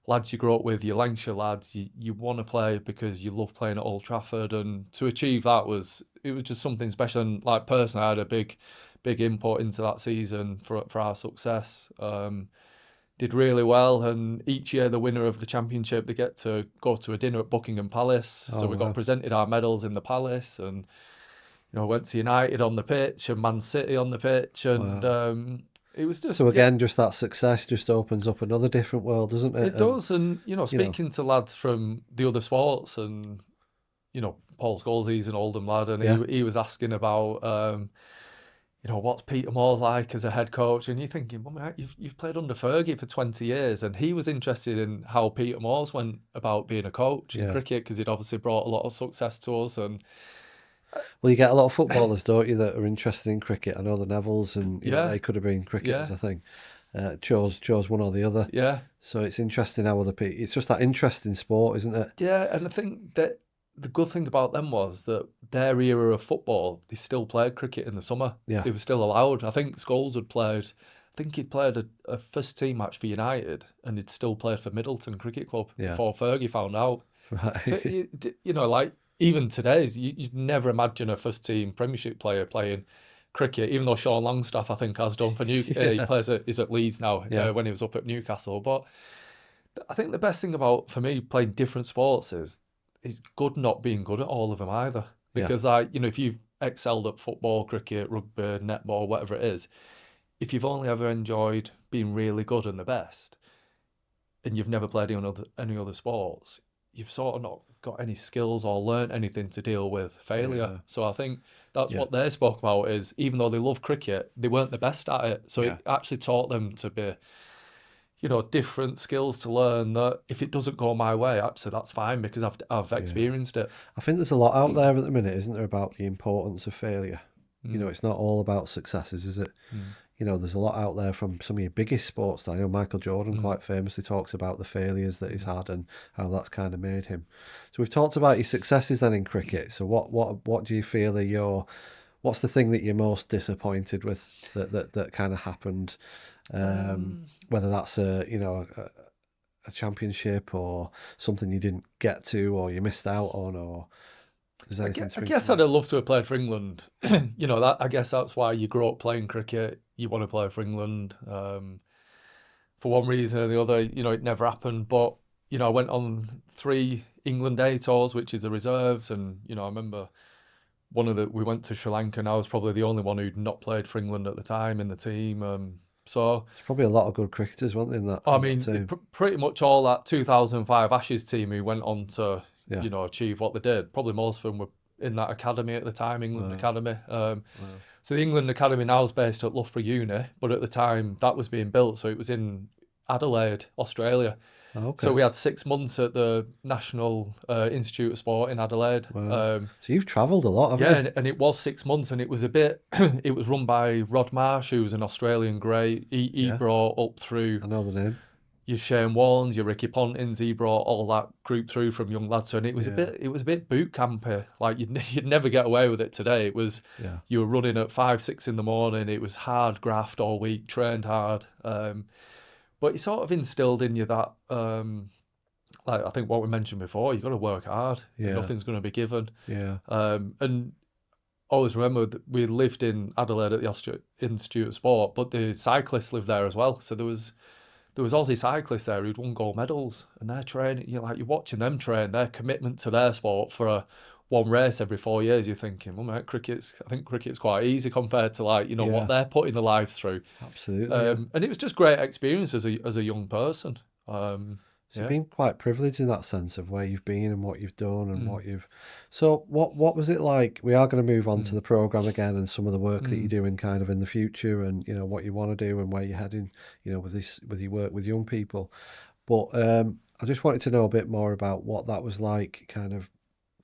A: lads you grew up with, your Lancashire lads. You want to play because you love playing at Old Trafford, and to achieve that was just something special. And like personally, I had a big input into that season for our success. Did really well, and each year the winner of the championship they get to go to a dinner at Buckingham Palace.
B: Oh,
A: So we got
B: wow.
A: presented our medals in the palace, and went to United on the pitch and Man City on the pitch, and
B: Wow.
A: it was just
B: So again, just that success just opens up another different world, doesn't it?
A: it does. And
B: You know,
A: speaking to lads from the other sports, and Paul Scholes, he's an Oldham lad, and
B: yeah,
A: he was asking about what's Peter Moore's like as a head coach, and you're thinking, well, mate, you've played under Fergie for 20 years, and he was interested in how Peter Moore's went about being a coach in
B: yeah.
A: cricket because he'd obviously brought a lot of success to us. And
B: Well, you get a lot of footballers, don't you, that are interested in cricket. I know the Nevilles, and
A: yeah,
B: they could have been cricketers.
A: yeah,
B: I think chose one or the other.
A: yeah,
B: So it's interesting how other people. It's just that interesting sport, isn't it?
A: yeah. And I think that the good thing about them was that their era of football, they still played cricket in the summer.
B: Yeah,
A: They were still allowed. I think Scholes had played. I think he'd played a first team match for United, and he'd still played for Middleton Cricket Club
B: yeah,
A: before Fergie found out. So
B: right.
A: like even today, you'd never imagine a first team Premiership player playing cricket. Even though Sean Longstaff, I think, has done for he
B: yeah,
A: plays he's at Leeds now.
B: yeah,
A: When he was up at Newcastle, but I think the best thing about for me playing different sports is it's good not being good at all of them either.
B: yeah,
A: Because if you've excelled at football, cricket, rugby, netball, whatever it is, if you've only ever enjoyed being really good and the best, and you've never played any other sports, you've sort of not got any skills or learnt anything to deal with failure.
B: yeah,
A: So I think that's
B: yeah,
A: what they spoke about is even though they love cricket, they weren't the best at it. So
B: yeah,
A: it actually taught them to be, different skills to learn that if it doesn't go my way, actually that's fine because I've
B: yeah.
A: experienced it.
B: I think there's a lot out there at the minute, isn't there, about the importance of failure?
A: Mm,
B: It's not all about successes, is it?
A: mm,
B: There's a lot out there from some of your biggest sports stars. Michael Jordan
A: mm,
B: quite famously talks about the failures that he's
A: mm.
B: had and how that's kind of made him. So we've talked about your successes then in cricket. So what do you feel are what's the thing that you're most disappointed with that kind of happened? Whether that's a championship or something you didn't get to or you missed out on, or is there anything
A: I
B: spring to
A: guess I'd
B: mind?
A: have loved to have played for England. That I guess that's why you grow up playing cricket. You want to play for England. For one reason or the other, it never happened. But I went on 3 England A tours, which is the reserves, and I remember we went to Sri Lanka, and I was probably the only one who'd not played for England at the time in the team. So
B: There's probably a lot of good cricketers, weren't there, in that
A: I
B: in that
A: mean,
B: team?
A: pretty much all that 2005 Ashes team who went on to,
B: Yeah.
A: achieve what they did. Probably most of them were in that academy at the time, England
B: Wow.
A: Academy.
B: Wow.
A: So the England Academy now is based at Loughborough Uni, but at the time that was being built, so it was in Adelaide, Australia.
B: Oh,
A: So
B: okay.
A: we had 6 months at the National Institute of Sport in Adelaide.
B: Wow. So you've travelled a lot, haven't
A: Yeah,
B: you?
A: and it was 6 months, and it was a bit. It was run by Rod Marsh, who was an Australian great. He
B: Yeah.
A: brought up through
B: I know the name.
A: your Shane Warnes, your Ricky Pontins. He brought all that group through from young lads, and it was
B: Yeah.
A: a bit boot campy. Like you'd never get away with it today. It was
B: Yeah.
A: you were running at 5, 6 in the morning. It was hard graft all week, trained hard. But it sort of instilled in you that, like I think what we mentioned before, you've got to work hard.
B: Yeah.
A: Nothing's going to be given.
B: Yeah.
A: And always remember that we lived in Adelaide at the Institute of Sport, but the cyclists lived there as well. So there was Aussie cyclists there who'd won gold medals, and they're training. You're watching them train. Their commitment to their sport for one race every 4 years. You're thinking, well, mate, I think cricket's quite easy compared to
B: Yeah.
A: what they're putting their lives through.
B: Absolutely. Yeah.
A: And it was just great experience as a young person.
B: So you've
A: Yeah.
B: been quite privileged in that sense of where you've been and what you've done and
A: Mm,
B: what you've. So what was it like? We are going to move on to
A: mm,
B: the program again and some of the work that you're
A: mm,
B: doing kind of in the future and what you want to do and where you're heading. With your work with young people. But I just wanted to know a bit more about what that was like, kind of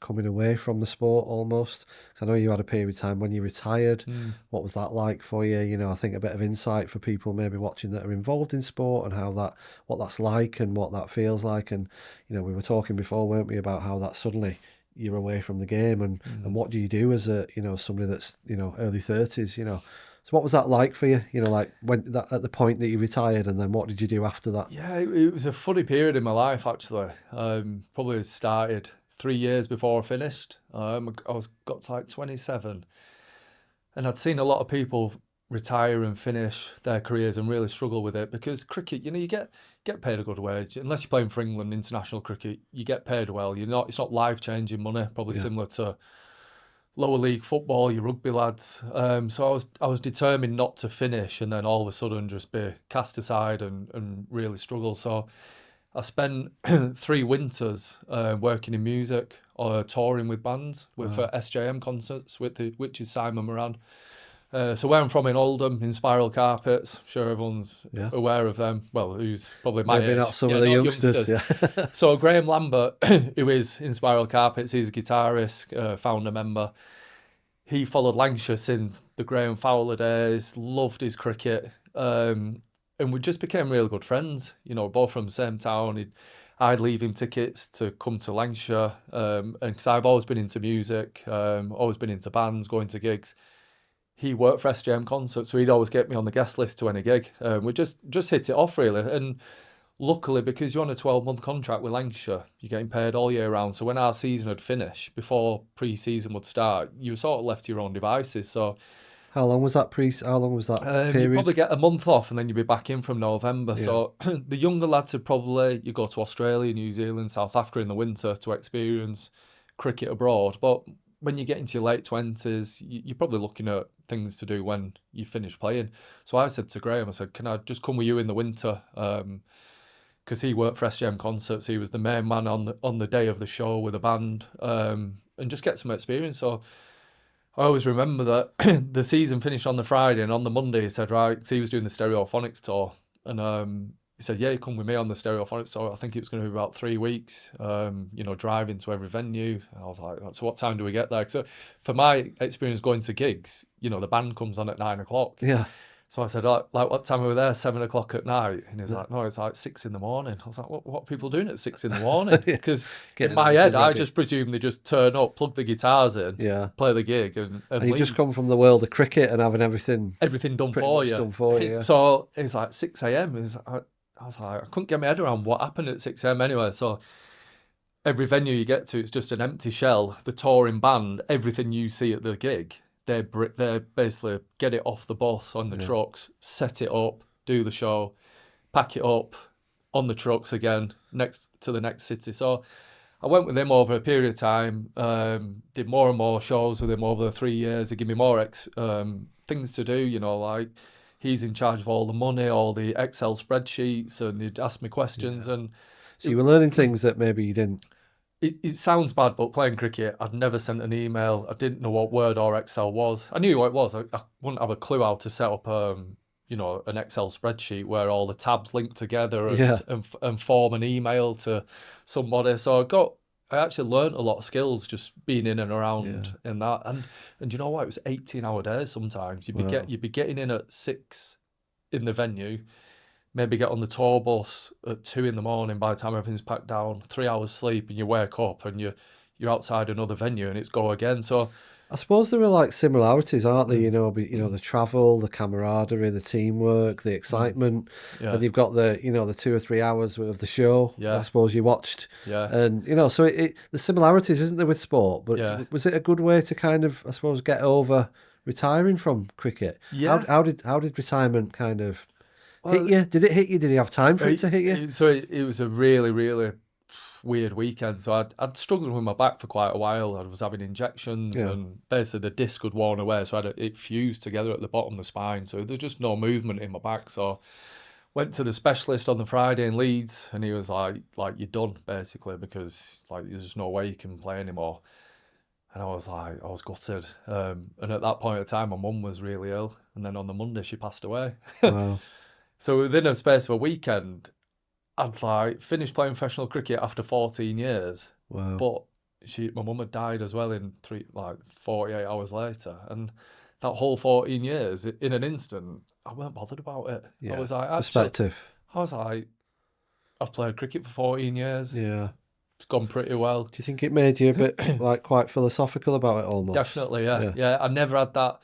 B: coming away from the sport almost? 'Cause I know you had a period of time when you retired. What was that like for you? You know, I think a bit of insight for people maybe watching that are involved in sport and what that's like and what that feels like. And, you know, we were talking before, weren't we, about how that suddenly you're away from the game and what do you do as a, you know, somebody that's, you know, early 30s, you know? So what was that like for you? You know, like at the point that you retired, and then what did you do after that?
A: Yeah, it was a funny period in my life actually. Probably started 3 years before I finished. Got to like 27, and I'd seen a lot of people retire and finish their careers and really struggle with it because cricket, you know, you get paid a good wage unless you're playing for England international cricket. You get paid well. It's not life changing money. Probably similar to lower league football, your rugby lads. So I was determined not to finish and then all of a sudden just be cast aside and really struggle. So I spent 3 winters working in music or touring with bands with SJM concerts, which is Simon Moran. So where I'm from in Oldham, in Spiral Carpets, I'm sure everyone's aware of them. Well, who's probably my
B: Maybe
A: age.
B: not some of the youngsters. Yeah.
A: So Graham Lambert, who is in Spiral Carpets, he's a guitarist, founder member. He followed Lancashire since the Graham Fowler days, loved his cricket, and we just became really good friends. You know, both from the same town. I'd leave him tickets to come to Lancashire, and because I've always been into music, always been into bands, going to gigs. He worked for SJM Concerts, so he'd always get me on the guest list to any gig. We just hit it off really, and luckily because you're on a 12-month contract with Lancashire, you're getting paid all year round. So when our season had finished, before pre-season would start, you were sort of left to your own devices. So
B: how long was that period?
A: you'd probably get a month off and then you'd be back in from November.
B: Yeah.
A: So the younger lads would probably, you go to Australia, New Zealand, South Africa in the winter to experience cricket abroad. But when you get into your late 20s, you're probably looking at things to do when you finish playing. So I said to Graham, I said, can I just come with you in the winter? Because he worked for SGM Concerts. He was the main man on the day of the show with a band, and just get some experience. So I always remember that the season finished on the Friday, and on the Monday he said, right, because he was doing the Stereophonics tour, and he said, yeah, you come with me on the Stereophonics tour. I think it was going to be about 3 weeks, you know, driving to every venue. I was like, so what time do we get there? So for my experience going to gigs, you know, the band comes on at 9 o'clock.
B: Yeah.
A: So I said, like, what time are we there? 7 o'clock at night. And he's like, no, it's like 6 in the morning. I was like, what are people doing at 6 in the morning? Because in my head, I just presume they just turn up, plug the guitars in, play the gig, and
B: you've
A: leave.
B: just come from the world of cricket and having everything
A: done for you.
B: Done for you. Yeah.
A: So it was like 6 a.m. I was like, I couldn't get my head around what happened at 6 a.m. anyway. So every venue you get to, it's just an empty shell. The touring band, everything you see at the gig, they basically get it off the bus on the trucks, set it up, do the show, pack it up on the trucks again, next to the next city. So I went with him over a period of time, did more and more shows with him over the 3 years. He gave me more things to do, you know, like he's in charge of all the money, all the Excel spreadsheets, and he'd ask me questions. And
B: so you were learning things that maybe you didn't.
A: It sounds bad, but playing cricket, I'd never sent an email. I didn't know what Word or Excel was. I knew what it was. I wouldn't have a clue how to set up, you know, an Excel spreadsheet where all the tabs link together and form an email to somebody. So I actually learned a lot of skills just being in and around in that. And you know what? It was 18-hour days sometimes. You'd be getting in at 6 in the venue, maybe get on the tour bus at 2 in the morning by the time everything's packed down, 3 hours sleep, and you wake up and you're outside another venue and it's go again. So
B: I suppose there are like similarities, aren't there? You know, the travel, the camaraderie, the teamwork, the excitement, and you've got the 2 or 3 hours of the show. I suppose you watched, and you know, so the similarities, isn't there, with sport? But was it a good way to kind of, I suppose, get over retiring from cricket? How did retirement kind of hit you? Did it hit you? Did you have time for it to hit you?
A: So it was a really, really weird weekend. So I'd struggled with my back for quite a while. I was having injections and basically the disc had worn away. So it fused together at the bottom of the spine. So there's just no movement in my back. So went to the specialist on the Friday in Leeds and he was like you're done basically, because like there's just no way you can play anymore. And I was gutted. And at that point in time, my mum was really ill. And then on the Monday, she passed away.
B: Wow.
A: So within a space of a weekend, I'd finished playing professional cricket after 14 years.
B: Wow.
A: But my mum had died as well in 48 hours later, and that whole 14 years, in an instant, I weren't bothered about it.
B: Yeah.
A: I was like, actually,
B: Perspective.
A: I was like, I've played cricket for 14 years.
B: Yeah.
A: It's gone pretty well.
B: Do you think it made you a bit like quite philosophical about it almost?
A: Definitely, yeah. Yeah, I never had that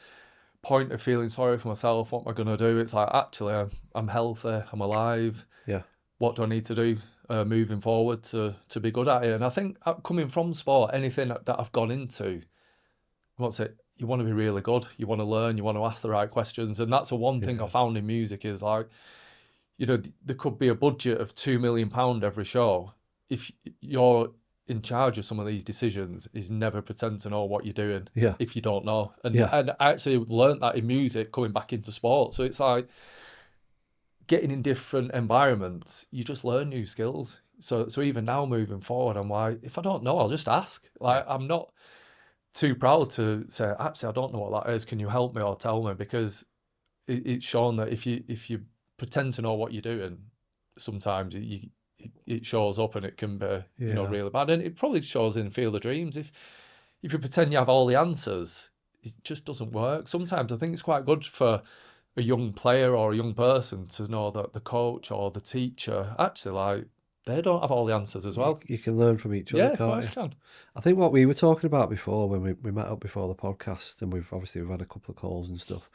A: point of feeling sorry for myself. What am I going to do? It's like, actually, I'm healthy, I'm alive.
B: Yeah.
A: What do I need to do moving forward to be good at it? And I think coming from sport, anything that I've gone into, what's it? You want to be really good. You want to learn. You want to ask the right questions. And that's the one thing I found in music is like, you know, there could be a budget of £2 million every show. If you're in charge of some of these decisions, is never pretend to know what you're doing.
B: Yeah.
A: If you don't know. And I actually learned that in music coming back into sport. So it's like getting in different environments, you just learn new skills. So even now moving forward, I'm like, if I don't know, I'll just ask. Like, I'm not too proud to say, actually, I don't know what that is. Can you help me or tell me? Because it's shown that if you pretend to know what you're doing, sometimes it shows up and it can be really bad. And it probably shows in Field of Dreams. If you pretend you have all the answers, it just doesn't work. Sometimes I think it's quite good for a young player or a young person to know that the coach or the teacher actually, like, they don't have all the answers as well.
B: You can learn from each other,
A: Yeah, of
B: can't
A: course
B: you?
A: you can.
B: I think what we were talking about before when we met up before the podcast, and we've had a couple of calls and stuff,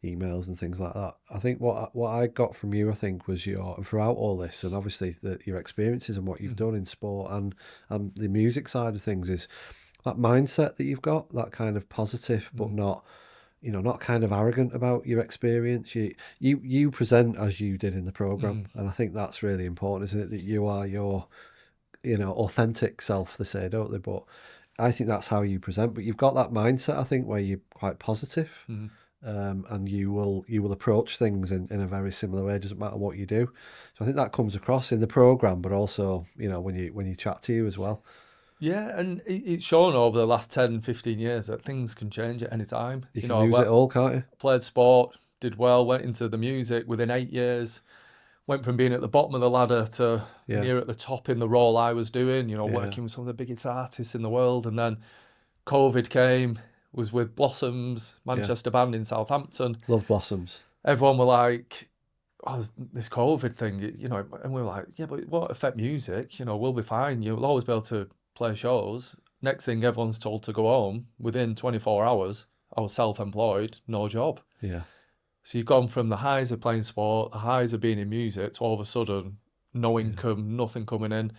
B: emails and things like that. I think what I got from you, I think, was and throughout all this, and obviously your experiences and what you've done in sport and the music side of things, is that mindset that you've got, that kind of positive, but not, not kind of arrogant about your experience. You present as you did in the program, and I think that's really important, isn't it? That you are your, authentic self, they say, don't they? But I think that's how you present. But you've got that mindset, I think, where you're quite positive, and you will approach things in a very similar way. It doesn't matter what you do. So I think that comes across in the program, but also, when you chat to you as well.
A: Yeah, and it's shown over the last 10, 15 years that things can change at any time.
B: You can lose it all, can't you?
A: Played sport, did well, went into the music within 8 years, went from being at the bottom of the ladder to near at the top in the role I was doing, working with some of the biggest artists in the world. And then COVID came, was with Blossoms, Manchester band in Southampton.
B: Love Blossoms.
A: Everyone were like, oh, this COVID thing, and we were like, yeah, but it won't affect music, we'll be fine. You'll always be able to play shows. Next thing, everyone's told to go home. Within 24 hours, I was self-employed, no job.
B: Yeah.
A: So you've gone from the highs of playing sport, the highs of being in music, to all of a sudden, no income, nothing coming in.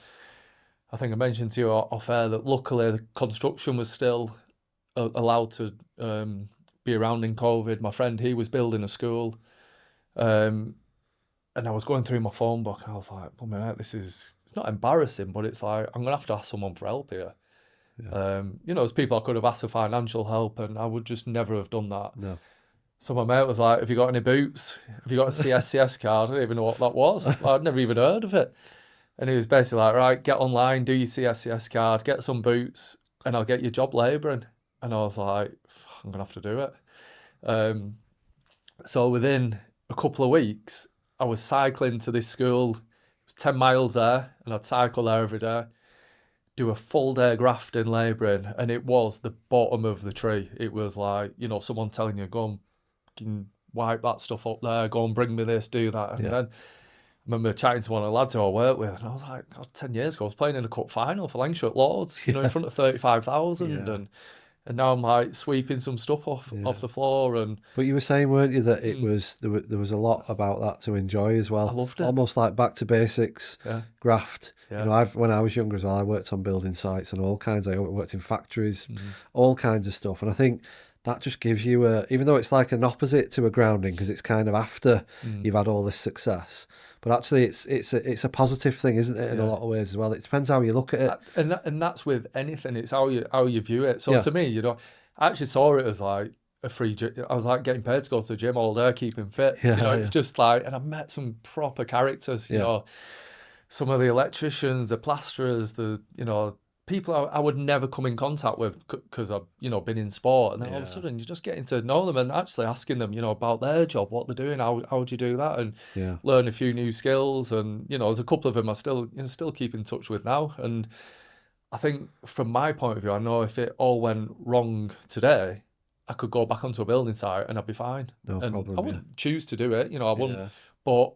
A: I think I mentioned to you off air that luckily the construction was still allowed to be around in COVID. My friend, he was building a school. And I was going through my phone book and I was like, well, man, it's not embarrassing, but it's like, I'm going to have to ask someone for help here. Yeah. There's people I could have asked for financial help and I would just never have done that.
B: No.
A: So my mate was like, have you got any boots? Have you got a CSCS card? I didn't even know what that was. I'd never even heard of it. And he was basically like, right, get online, do your CSCS card, get some boots, and I'll get you job labouring. And I was like, I'm going to have to do it. So within a couple of weeks, I was cycling to this school. It was 10 miles there, and I'd cycle there every day, do a full day grafting, labouring, and it was the bottom of the tree. It was like, someone telling you, go and wipe that stuff up there, go and bring me this, do that. And then I remember chatting to one of the lads who I worked with, and I was like, God, 10 years ago, I was playing in a cup final for Lancashire at Lords, in front of 35,000, and now I'm like sweeping some stuff off the floor.
B: But you were saying, weren't you, that it was there was a lot about that to enjoy as well.
A: I loved it.
B: Almost like back to basics, graft.
A: Yeah.
B: When I was younger as well, I worked on building sites and all kinds. I worked in factories, all kinds of stuff. And I think that just gives you even though it's like an opposite to a grounding, because it's kind of after you've had all this success. But actually, it's a positive thing, isn't it? In a lot of ways as well. It depends how you look at it,
A: and that's with anything. It's how you view it. So to me, I actually saw it as like a free. I was like getting paid to go to the gym all day, keeping fit. It's just like, and I met some proper characters. Some of the electricians, the plasterers, people I would never come in contact with because I've been in sport, and then all of a sudden you're just getting to know them and actually asking them about their job, what they're doing, how would you do that, and learn a few new skills. And there's a couple of them I still keep in touch with now, and I think from my point of view, I know if it all went wrong today, I could go back onto a building site and I'd be fine.
B: No
A: And I
B: problem. Yeah.
A: wouldn't choose to do it, I wouldn't,
B: Yeah.
A: but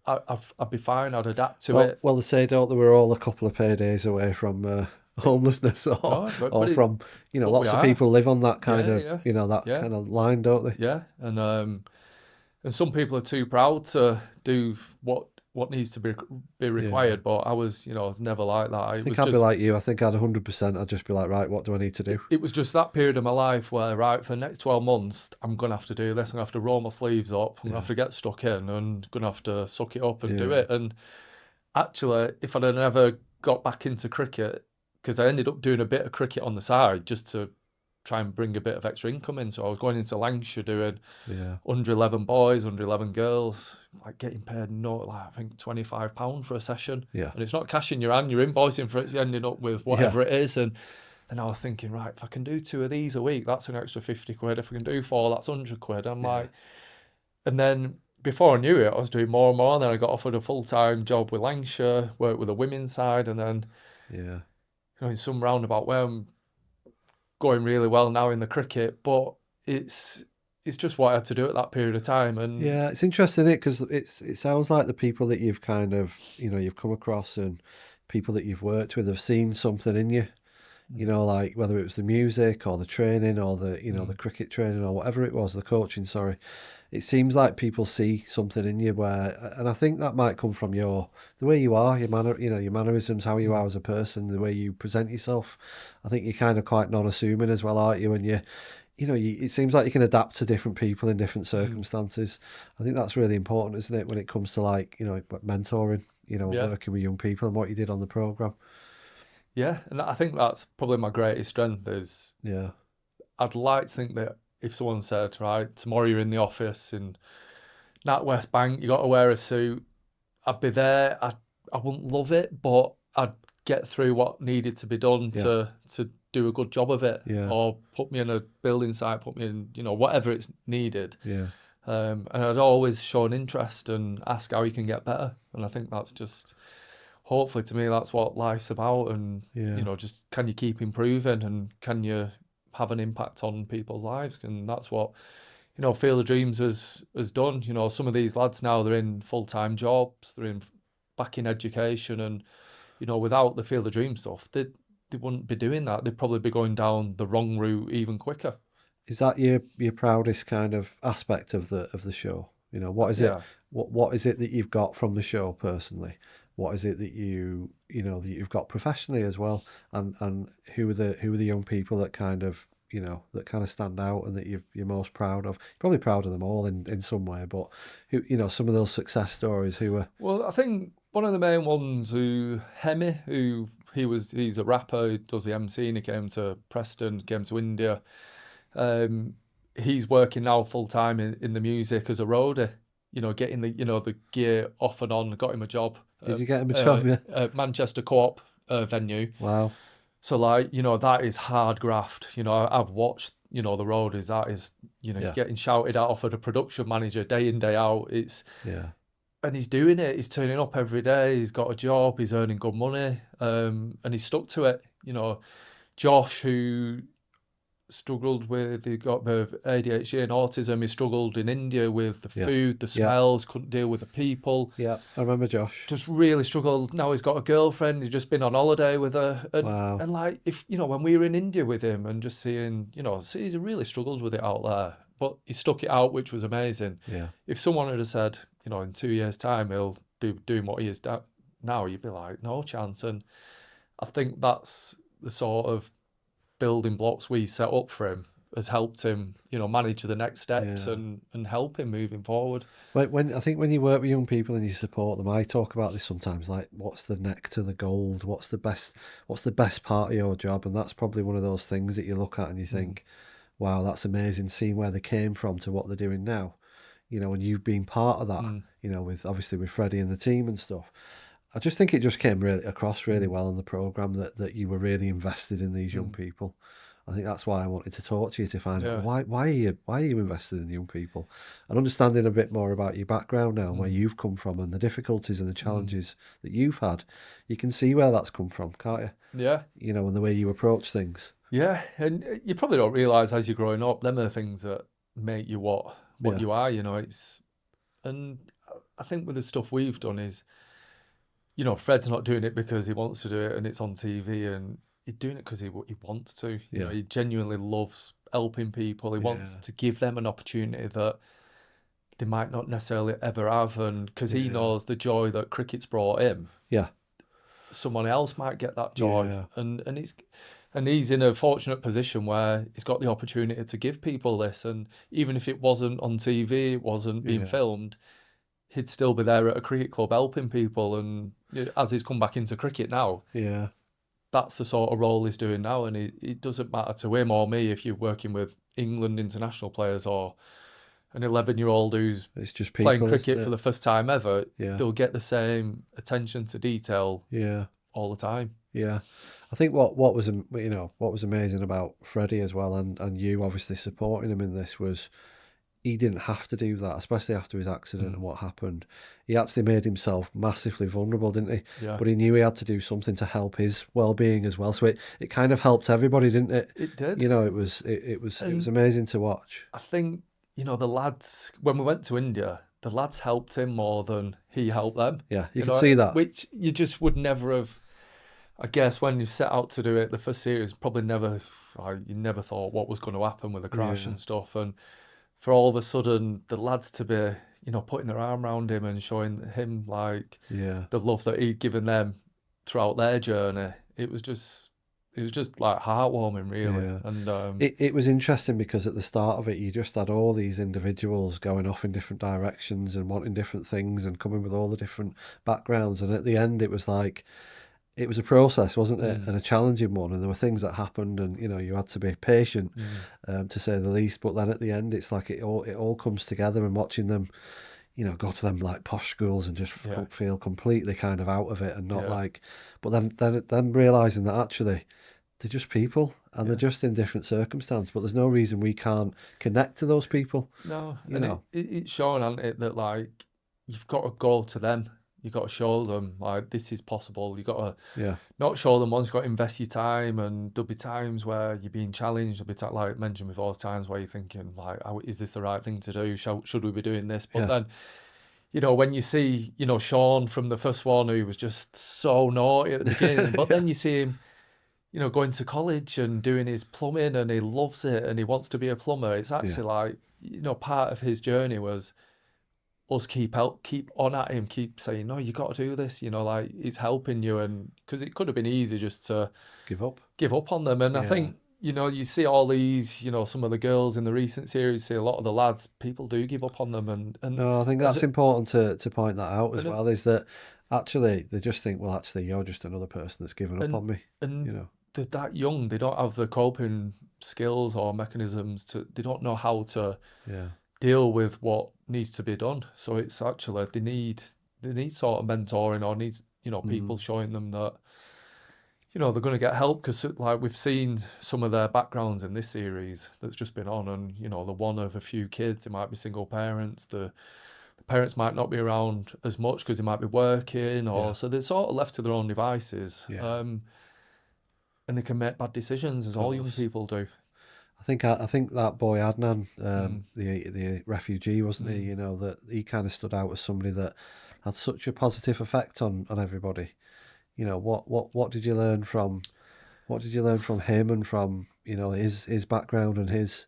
A: I'd be fine. I'd adapt to it.
B: Well, they say, don't they, we're all a couple of paydays away from homelessness, or
A: No, but it,
B: from,
A: but we
B: lots of
A: are.
B: people live on that kind
A: Yeah,
B: of,
A: yeah,
B: that
A: yeah,
B: kind of line, don't they?
A: yeah. And some people are too proud to do what needs to be
B: Yeah.
A: required. But I was, I was never like that.
B: I
A: It
B: think
A: was
B: I'd be
A: just
B: like you. I think I'd 100%. I'd just be like, right, what do I need to do?
A: it was just that period of my life where, right, for the next 12 months, I'm gonna have to do this. I'm gonna have to roll my sleeves up. I'm gonna have to get stuck in and gonna have to suck it up and do
B: Yeah.
A: it. And actually, if I'd have never got back into cricket, because I ended up doing a bit of cricket on the side just to try and bring a bit of extra income in. So I was going into Lancashire doing
B: Yeah.
A: under 11 boys, under 11 girls, like getting paid I think £25 for a session.
B: Yeah.
A: And it's not cash in your hand, you're invoicing for it, it's ending up with whatever it is. And then I was thinking, right, if I can do 2 of these a week, that's an extra 50 quid. If I can do 4, that's 100 quid. I'm like, and then before I knew it, I was doing more and more. And then I got offered a full-time job with Lancashire, worked with the women's side, and then
B: Yeah.
A: in some roundabout way, I'm going really well now in the cricket. But it's just what I had to do at that period of time. And
B: Yeah, it's interesting, because it sounds like the people that you've kind of, you've come across, and people that you've worked with have seen something in you. Like whether it was the music or the training or the the cricket training or whatever it was, the coaching, sorry. It seems like people see something in you and I think that might come from the way you are, your your mannerisms, how you are as a person, the way you present yourself. I think you're kind of quite non-assuming as well, aren't you? And it seems like you can adapt to different people in different circumstances. I think that's really important, isn't it, when it comes to mentoring, working with young people, and what you did on the program.
A: Yeah, and I think that's probably my greatest strength is
B: Yeah.
A: I'd like to think that if someone said, right, tomorrow you're in the office in Nat West Bank, you got to wear a suit, I'd be there. I wouldn't love it, but I'd get through what needed to be done to do a good job of it.
B: Yeah.
A: Or put me in a building site, put me in, whatever it's needed.
B: Yeah.
A: And I'd always show an interest and ask how you can get better. And I think that's just, hopefully to me, that's what life's about. And, just can you keep improving and can you have an impact on people's lives? And that's what, Field of Dreams has done. Some of these lads now, they're in full-time jobs, they're back in education. And, without the Field of Dreams stuff, they wouldn't be doing that. They'd probably be going down the wrong route even quicker.
B: Is that your proudest kind of aspect of the show? What is it? What is it that you've got from the show personally? What is it that that you've got professionally as well? And who are the young people that kind of that kind of stand out and that you're most proud of? You're probably proud of them all in some way, but who some of those success stories who were.
A: Well, I think one of the main ones he's a rapper, he does the MC, and he came to Preston, came to India. He's working now full time in the music as a roadie, getting the gear off and on. Got him a job.
B: Did you get him a job? Yeah.
A: At Manchester Co-op venue.
B: Wow.
A: So that is hard graft. I've watched, the roadies. That is, getting shouted at off of the production manager day in, day out. And he's doing it. He's turning up every day. He's got a job. He's earning good money. And he's stuck to it. Josh, who he got ADHD and autism. He struggled in India with the food, the smells, couldn't deal with the people.
B: Yeah, I remember Josh.
A: Just really struggled. Now he's got a girlfriend. He's just been on holiday with her. And,
B: wow.
A: And if, when we were in India with him and just seeing, he really struggled with it out there. But he stuck it out, which was amazing.
B: Yeah.
A: If someone had said, in 2 years' time, he'll be doing what he is now, you'd be like, no chance. And I think that's the sort of building blocks we set up for him has helped him, manage the next steps and help him moving forward.
B: When I think when you work with young people and you support them, I talk about this sometimes, like what's the neck to the gold? What's the best part of your job? And that's probably one of those things that you look at and you think, wow, that's amazing, seeing where they came from to what they're doing now. And you've been part of that, with Freddie and the team and stuff. I just think it just came across really well in the programme that you were really invested in these young people. I think that's why I wanted to talk to you, to find out
A: Yeah.
B: why are you invested in young people, and understanding a bit more about your background now and where you've come from and the difficulties and the challenges that you've had. You can see where that's come from, can't you?
A: Yeah.
B: You know, and the way you approach things.
A: Yeah. And you probably don't realise as you're growing up, them are the things that make you what
B: Yeah.
A: you are, you know. And I think with the stuff we've done is, you know, Fred's not doing it because he wants to do it and it's on TV, and he's doing it because he wants to. You know,
B: Yeah.
A: he genuinely loves helping people. He wants
B: Yeah.
A: to give them an opportunity that they might not necessarily ever have, and because he
B: Yeah.
A: knows the joy that cricket's brought him,
B: Yeah.
A: someone else might get that joy,
B: Yeah.
A: and he's in a fortunate position where he's got the opportunity to give people this, and even if it wasn't on TV, it wasn't being
B: Yeah.
A: filmed, he'd still be there at a cricket club helping people. And as he's come back into cricket now,
B: Yeah.
A: that's the sort of role he's doing now, and it doesn't matter to him or me if you're working with England international players or an 11-year-old who's
B: It's just
A: playing
B: people, isn't
A: cricket for
B: it?
A: the first time ever.
B: Yeah.
A: They'll get the same attention to detail
B: Yeah.
A: all the time.
B: Yeah. I think what was what was amazing about Freddie as well, and you obviously supporting him in this, was he didn't have to do that, especially after his accident and what happened. He actually made himself massively vulnerable, didn't he?
A: Yeah.
B: But he knew he had to do something to help his well-being as well. So it kind of helped everybody, didn't it?
A: It did.
B: You know, it was amazing to watch.
A: I think, you know, the lads, when we went to India, the lads helped him more than he helped them.
B: Yeah, you
A: know,
B: could see that.
A: Which you just would never have, I guess, when you set out to do it, the first series, probably you never thought what was going to happen with the crash and stuff. And for all of a sudden, the lads to be, you know, putting their arm around him and showing him like the love that he'd given them throughout their journey, it was just like heartwarming, really.
B: Yeah.
A: And
B: it was interesting because at the start of it, you just had all these individuals going off in different directions and wanting different things and coming with all the different backgrounds. And at the end, it was like, it was a process, wasn't it? And a challenging one. And there were things that happened, and, you know, you had to be patient, to say the least. But then at the end, it's like it all comes together, and watching them, you know, go to them like posh schools and just feel completely kind of out of it and not like, but then realizing that actually they're just people, and they're just in different circumstances, but there's no reason we can't connect to those people.
A: No,
B: you
A: and
B: know.
A: it's showing, hasn't it, that like you've got to go to them. You've got to show them like this is possible. You've got to not show them once. You've got to invest your time, and there'll be times where you're being challenged. There'll be like mentioned before, there's times where you're thinking like, is this the right thing to do? Should we be doing this? But then, you know, when you see, you know, Sean from the first one, who was just so naughty at the beginning, but then you see him, you know, going to college and doing his plumbing, and he loves it and he wants to be a plumber. It's actually like, you know, part of his journey was us keep on at him, keep saying, no, you got to do this, you know, like it's helping you. And because it could have been easy just to
B: give up
A: on them. And I think, you know, you see all these, you know, some of the girls in the recent series, see a lot of the lads, people do give up on them. And
B: no, I think that's important to point that out as well, is that actually they just think, well, actually you're just another person that's given up on me.
A: And
B: you know,
A: they're that young, they don't have the coping skills or mechanisms they don't know how to deal with what needs to be done. So it's actually they need sort of mentoring, or needs, you know, people showing them that, you know, they're going to get help, because like we've seen some of their backgrounds in this series that's just been on, and, you know, they're one of a few kids. They might be single parents. The parents might not be around as much because they might be working, or so they're sort of left to their own devices. And they can make bad decisions, as all young people do.
B: I think that boy Adnan, the refugee, wasn't he? You know, that he kind of stood out as somebody that had such a positive effect on everybody. You know, what did you learn from him, and from, you know, his background and his,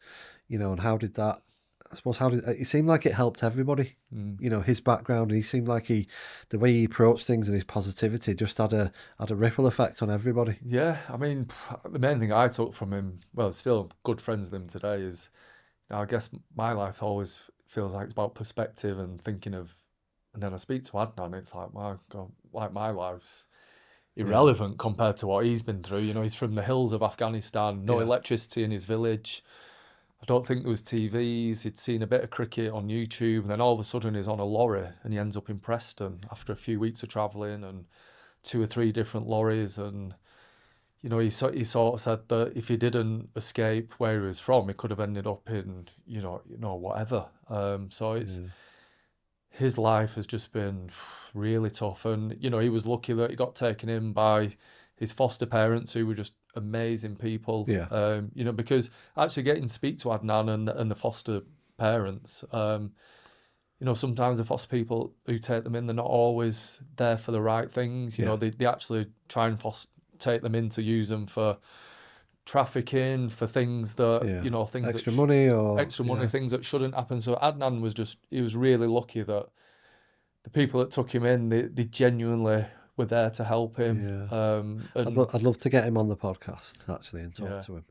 B: you know, and how did it seemed like it helped everybody? You know, his background, and he seemed like the way he approached things and his positivity just had a ripple effect on everybody.
A: Yeah, I mean, the main thing I took from him, well, still good friends with him today, is, you know, I guess my life always feels like it's about perspective and thinking of, and then I speak to Adnan, it's like, my God, like my life's irrelevant compared to what he's been through. You know, he's from the hills of Afghanistan, no electricity in his village. I don't think there was TVs. He'd seen a bit of cricket on YouTube, and then all of a sudden he's on a lorry and he ends up in Preston after a few weeks of travelling and 2 or 3 different lorries. And, you know, he sort of said that if he didn't escape where he was from, he could have ended up in, whatever. So it's
B: Yeah.
A: his life has just been really tough, and you know, he was lucky that he got taken in by his foster parents, who were just amazing people.
B: Yeah.
A: You know, because actually getting to speak to Adnan and the foster parents, you know, sometimes the foster people who take them in, they're not always there for the right things. You know,
B: Yeah.
A: they actually try and take them in to use them for trafficking, for things that,
B: Yeah.
A: you know, things that
B: Extra money or
A: extra money,
B: yeah.
A: things that shouldn't happen. So Adnan was he was really lucky that the people that took him in, they genuinely were there to help him.
B: Yeah.
A: And
B: I'd love to get him on the podcast actually and talk
A: yeah,
B: to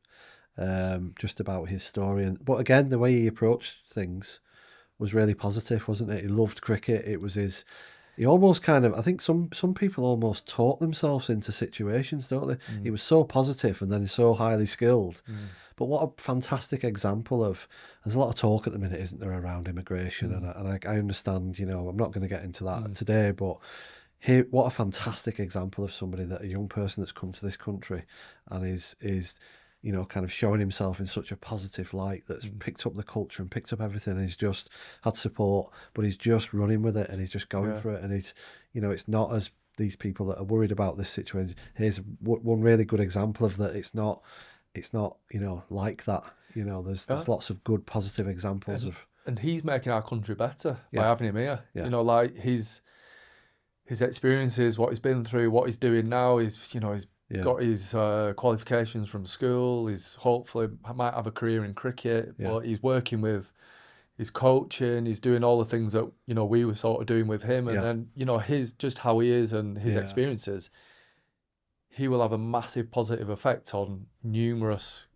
B: him just about his story. But again, the way he approached things was really positive, wasn't it? He loved cricket. It was his. He almost kind of. I think some people almost taught themselves into situations, don't they? He was so positive and then so highly skilled. But what a fantastic example of. There's a lot of talk at the minute, isn't there, around immigration, and I understand. You know, I'm not going to get into that today, but here, what a fantastic example of somebody that a young person that's come to this country and is you know, kind of showing himself in such a positive light, that's picked up the culture and picked up everything, and he's just had support, but he's just running with it and he's just going for it. And he's, you know, it's not as these people that are worried about this situation. Here's one really good example of that. It's not, you know, like that. You know, there's lots of good positive examples
A: and he's making our country better by
B: Yeah.
A: having him here.
B: Yeah.
A: You know, like his experiences, what he's been through, what he's doing now. He's, you know, he's got his qualifications from school. He's hopefully might have a career in cricket, but he's working with his coaching. He's doing all the things that, you know, we were sort of doing with him, and then, you know, his just how he is and his experiences. He will have a massive positive effect on numerous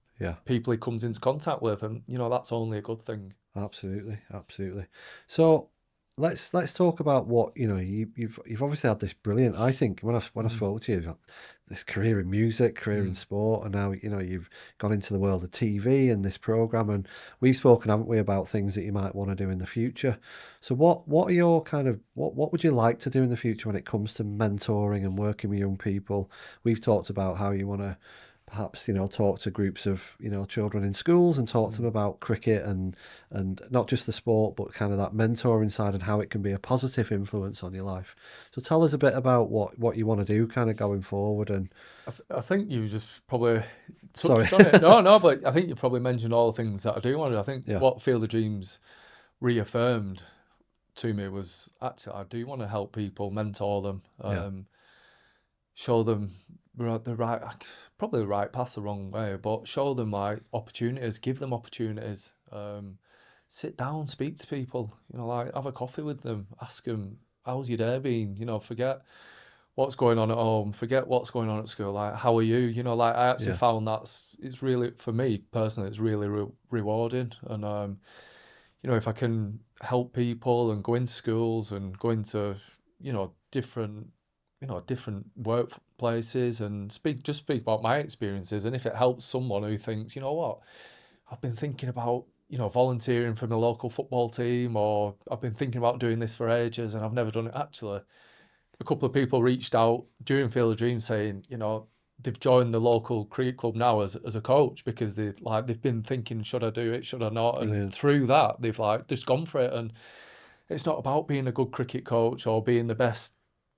A: people he comes into contact with, and you know, that's only a good thing.
B: Absolutely, absolutely. So let's talk about what, you know, you've obviously had this brilliant, I think, when I spoke to you, you've got this career in music, career in sport, and now, you know, you've gone into the world of TV and this program, and we've spoken, haven't we, about things that you might want to do in the future. So what are your kind of what would you like to do in the future when it comes to mentoring and working with young people? We've talked about how you want to perhaps, you know, talk to groups of, you know, children in schools and talk to them about cricket and not just the sport, but kind of that mentoring side and how it can be a positive influence on your life. So tell us a bit about what you want to do kind of going forward. And
A: I think you just probably
B: sorry,
A: touched on it. No, but I think you probably mentioned all the things that I do want to do. I think
B: Yeah.
A: what Field of Dreams reaffirmed to me was actually I do want to help people, mentor them, show them the right, probably the right path the wrong way, but show them like opportunities, give them opportunities. Sit down, speak to people, you know, like have a coffee with them, ask them, how's your day been? You know, forget what's going on at home, forget what's going on at school, like how are you? You know, like I actually found it's really, for me personally, it's really rewarding. And you know, if I can help people and go into schools and go into, you know, different workplaces and speak about my experiences, and if it helps someone who thinks, you know what, I've been thinking about, you know, volunteering for my local football team, or I've been thinking about doing this for ages and I've never done it. Actually, a couple of people reached out during Field of Dreams saying, you know, they've joined the local cricket club now as a coach because they've been thinking, should I do it, should I not? And
B: Brilliant.
A: through that, they've like just gone for it. And it's not about being a good cricket coach or being the best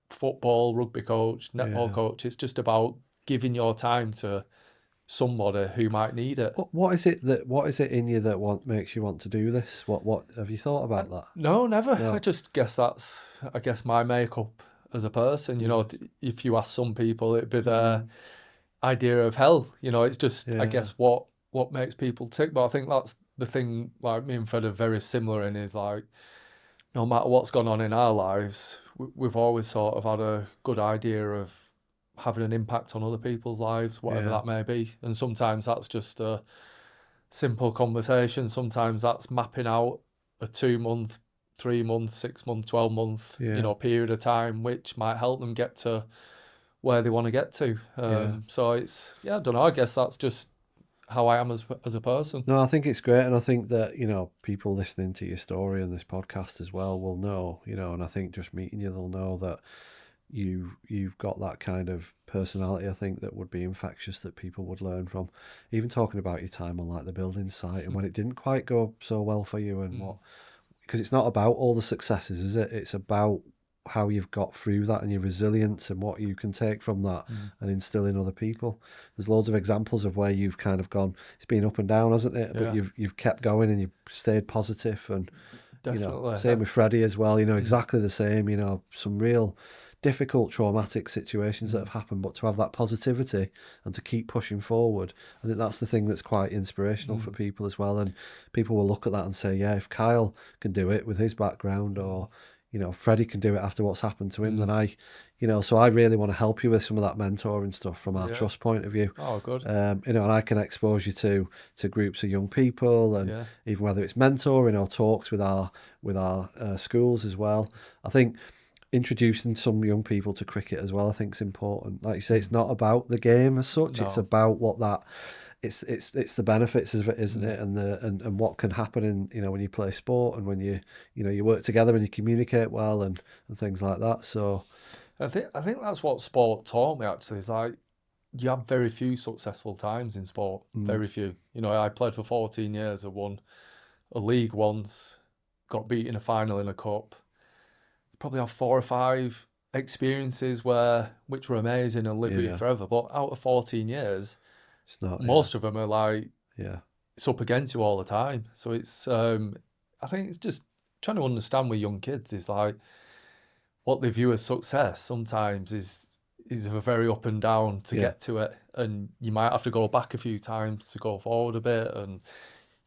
A: football, rugby coach, netball coach. It's just about giving your time to somebody who might need it.
B: What is it in you that makes you want to do this? What have you thought about that?
A: No, never.
B: No.
A: I just guess that's my makeup as a person. You know, if you ask some people, it'd be their idea of hell. You know, it's just I guess what makes people tick. But I think that's the thing. Like me and Fred are very similar in, is like, no matter what's gone on in our lives, we've always sort of had a good idea of having an impact on other people's lives, whatever that may be. And sometimes that's just a simple conversation. Sometimes that's mapping out a 2 month, 3 month, 6 month, 12 month, you know, period of time, which might help them get to where they want to get to. So it's, I don't know, I guess that's just how I am as a person.
B: No, I think it's great, and I think that, you know, people listening to your story and this podcast as well will know, you know, and I think just meeting you, they'll know that you've got that kind of personality, I think, that would be infectious, that people would learn from. Even talking about your time on like the building site and when it didn't quite go so well for you, and what, because it's not about all the successes, is it? It's about how you've got through that and your resilience and what you can take from that and instill in other people. There's loads of examples of where you've kind of gone, it's been up and down, hasn't it? But
A: Yeah.
B: you've kept going and you've stayed positive, and
A: Definitely.
B: same with Freddie as well, exactly the same, some real difficult traumatic situations that have happened, but to have that positivity and to keep pushing forward, I think that's the thing that's quite inspirational for people as well. And people will look at that and say, yeah, if Kyle can do it with his background, or Freddie can do it after what's happened to him, then so I really want to help you with some of that mentoring stuff from our trust point of view.
A: Oh, good.
B: And I can expose you to groups of young people, and even whether it's mentoring or talks with our schools as well. I think introducing some young people to cricket as well, I think, is important. Like you say, it's not about the game as such.
A: No.
B: It's about what that it's the benefits of it, isn't it? And what can happen in when you play sport, and when you work together and you communicate well, and things like that. So
A: I think that's what sport taught me, actually. Is like, you have very few successful times in sport. Very few. I played for 14 years. I won a league once, got beat in a final in a cup. Probably have 4 or 5 experiences which were amazing and live with you forever. But out of 14 years,
B: it's not
A: most of them are like,
B: yeah,
A: it's up against you all the time. So it's I think it's just trying to understand with young kids is like, what they view as success sometimes is a very up and down to get to it, and you might have to go back a few times to go forward a bit, and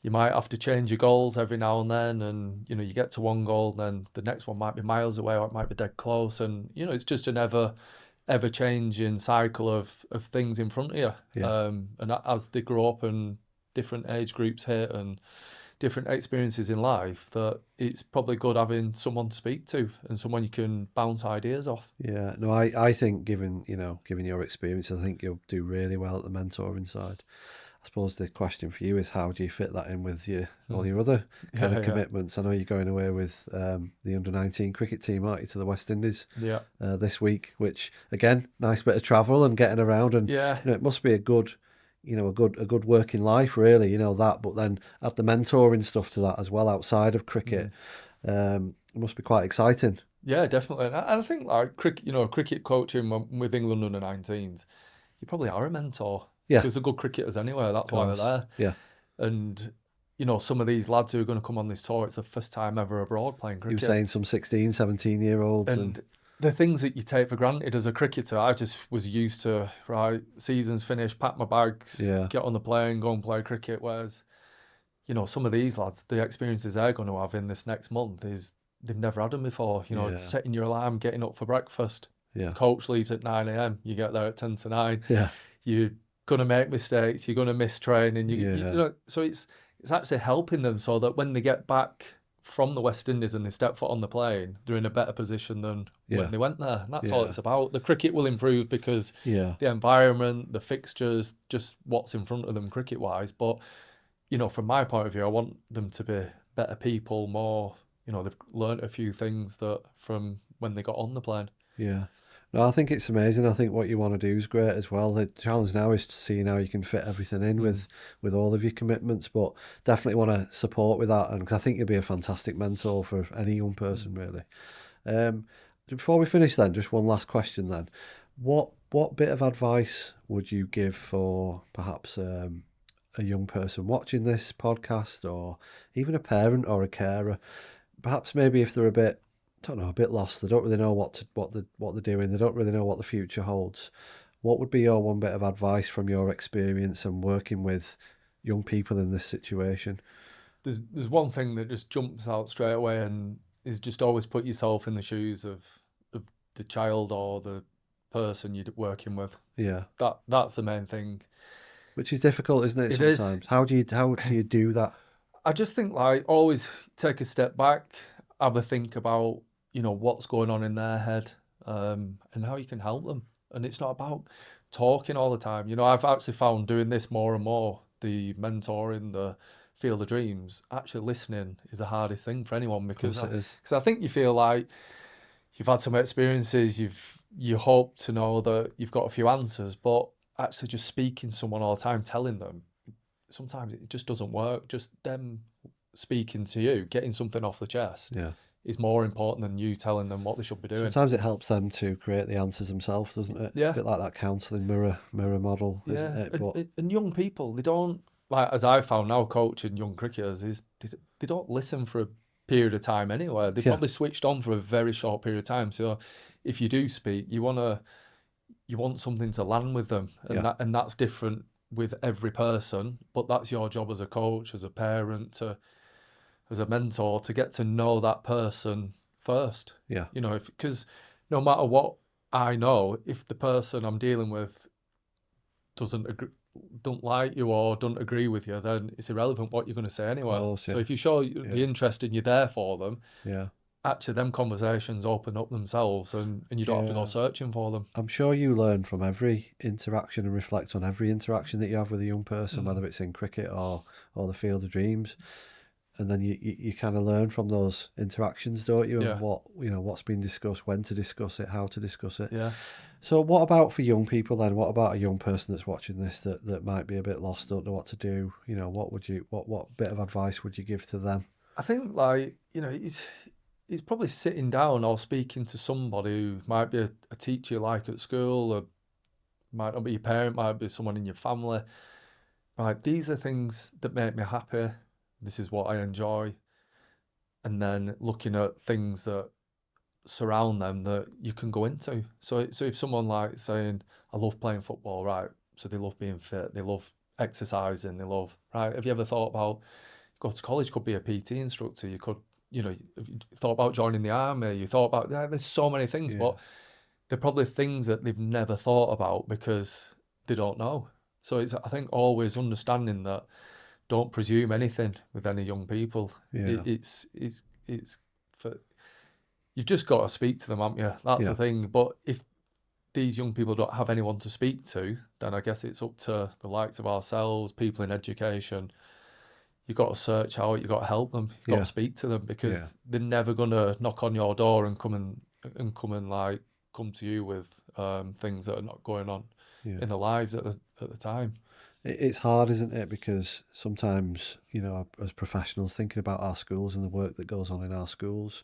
A: you might have to change your goals every now and then, and you get to one goal, then the next one might be miles away, or it might be dead close, and it's just an ever changing cycle of things in front of you. And as they grow up and different age groups hit and different experiences in life, that it's probably good having someone to speak to and someone you can bounce ideas off.
B: Yeah, no, I think given your experience, I think you'll do really well at the mentoring side. I suppose the question for you is, how do you fit that in with all your other kind of commitments? I know you're going away with the under-19 cricket team, aren't you, to the West Indies this week, which, again, nice bit of travel and getting around, and it must be a good working life, really, that, but then add the mentoring stuff to that as well outside of cricket. It must be quite exciting.
A: Yeah, definitely. And I think like cricket coaching with England under-19s, you probably are a mentor.
B: Yeah.
A: Because they're good cricketers anyway, that's why they're there.
B: Yeah.
A: And, some of these lads who are going to come on this tour, it's the first time ever abroad playing cricket.
B: You were saying some 16, 17-year-olds.
A: And the things that you take for granted as a cricketer, I just was used to, right, season's finished, pack my bags, get on the plane, go and play cricket. Whereas, some of these lads, the experiences they're going to have in this next month is they've never had them before. Setting your alarm, getting up for breakfast.
B: Yeah.
A: Coach leaves at 9 a.m. You get there at 10 to 9.
B: Yeah.
A: You're going to make mistakes. You're going to miss training. So it's actually helping them so that when they get back from the West Indies and they step foot on the plane, they're in a better position than when they went there. And that's all it's about. The cricket will improve because the environment, the fixtures, just what's in front of them cricket-wise. But, from my point of view, I want them to be better people, more, they've learnt a few things that from when they got on the plane.
B: Yeah. No, I think it's amazing. I think what you want to do is great as well. The challenge now is to see how you can fit everything in with all of your commitments, but definitely want to support with that, and because I think you'll be a fantastic mentor for any young person, really. Before we finish then, just one last question then. What bit of advice would you give for perhaps a young person watching this podcast, or even a parent or a carer? Perhaps maybe if they're a bit lost, they don't really know what they're doing, they don't really know what the future holds. What would be your one bit of advice from your experience and working with young people in this situation?
A: There's one thing that just jumps out straight away, and is just always put yourself in the shoes of the child or the person you're working with.
B: Yeah.
A: That's the main thing.
B: Which is difficult, isn't it, sometimes? How do you do that?
A: I just think, like, always take a step back, have a think about, what's going on in their head, and how you can help them. And it's not about talking all the time. I've actually found doing this more and more, the mentoring, the Field of Dreams, actually listening is the hardest thing for anyone, because I think you feel like you've had some experiences, you've you hope to know that you've got a few answers, but actually just speaking to someone all the time, telling them, sometimes it just doesn't work. Just them speaking to you, getting something off the chest
B: Yeah.
A: is more important than you telling them what they should be doing.
B: Sometimes it helps them to create the answers themselves, doesn't it?
A: Yeah.
B: A bit like that counselling mirror model, isn't
A: Yeah.
B: it? But
A: And young people, they don't, like, as I found now coaching young cricketers, is they don't listen for a period of time anyway. They
B: yeah,
A: probably switched on for a very short period of time. So if you do speak, you want something to land with them, and
B: yeah,
A: that's different with every person. But that's your job as a coach, as a parent, as a mentor, to get to know that person first.
B: yeah,
A: You know, because no matter what I know, if the person I'm dealing with don't like you or don't agree with you, then it's irrelevant what you're going to say
B: of
A: anyway.
B: course,
A: So
B: yeah,
A: if you show
B: yeah,
A: the interest and you're there for them,
B: yeah,
A: actually them conversations open up themselves, and you don't have to go
B: yeah.
A: searching for them.
B: I'm sure you learn from every interaction and reflect on every interaction that you have with a young person, whether it's in cricket or the field of dreams. And then you kind of learn from those interactions, don't you? And
A: Yeah,
B: what's been discussed, when to discuss it, how to discuss it.
A: yeah.
B: So what about for young people then? What about a young person that's watching this that might be a bit lost, don't know what to do? What bit of advice would you give to them?
A: I think, like, he's probably sitting down or speaking to somebody who might be a teacher you like at school, or might not be your parent, might be someone in your family. Right, these are things that make me happy. This is what I enjoy. And then looking at things that surround them that you can go into. So if someone like saying, I love playing football, right? So they love being fit, they love exercising, they love, right? Have you ever thought about go to college, could be a PT instructor, you could, have you thought about joining the army, you thought about, yeah, there's so many things,
B: Yeah,
A: but they're probably things that they've never thought about because they don't know. So it's, I think, always understanding that don't presume anything with any young people.
B: yeah,
A: It's for, you've just got to speak to them, haven't you? That's
B: yeah,
A: the thing. But if these young people don't have anyone to speak to, then I guess it's up to the likes of ourselves, people in education. You've got to search out, you've got to help them, you've got
B: yeah,
A: to speak to them,
B: yeah,
A: because they're never gonna knock on your door and come to you with things that are not going on
B: yeah.
A: in their lives at the time.
B: It's hard, isn't it? Because sometimes, as professionals, thinking about our schools and the work that goes on in our schools,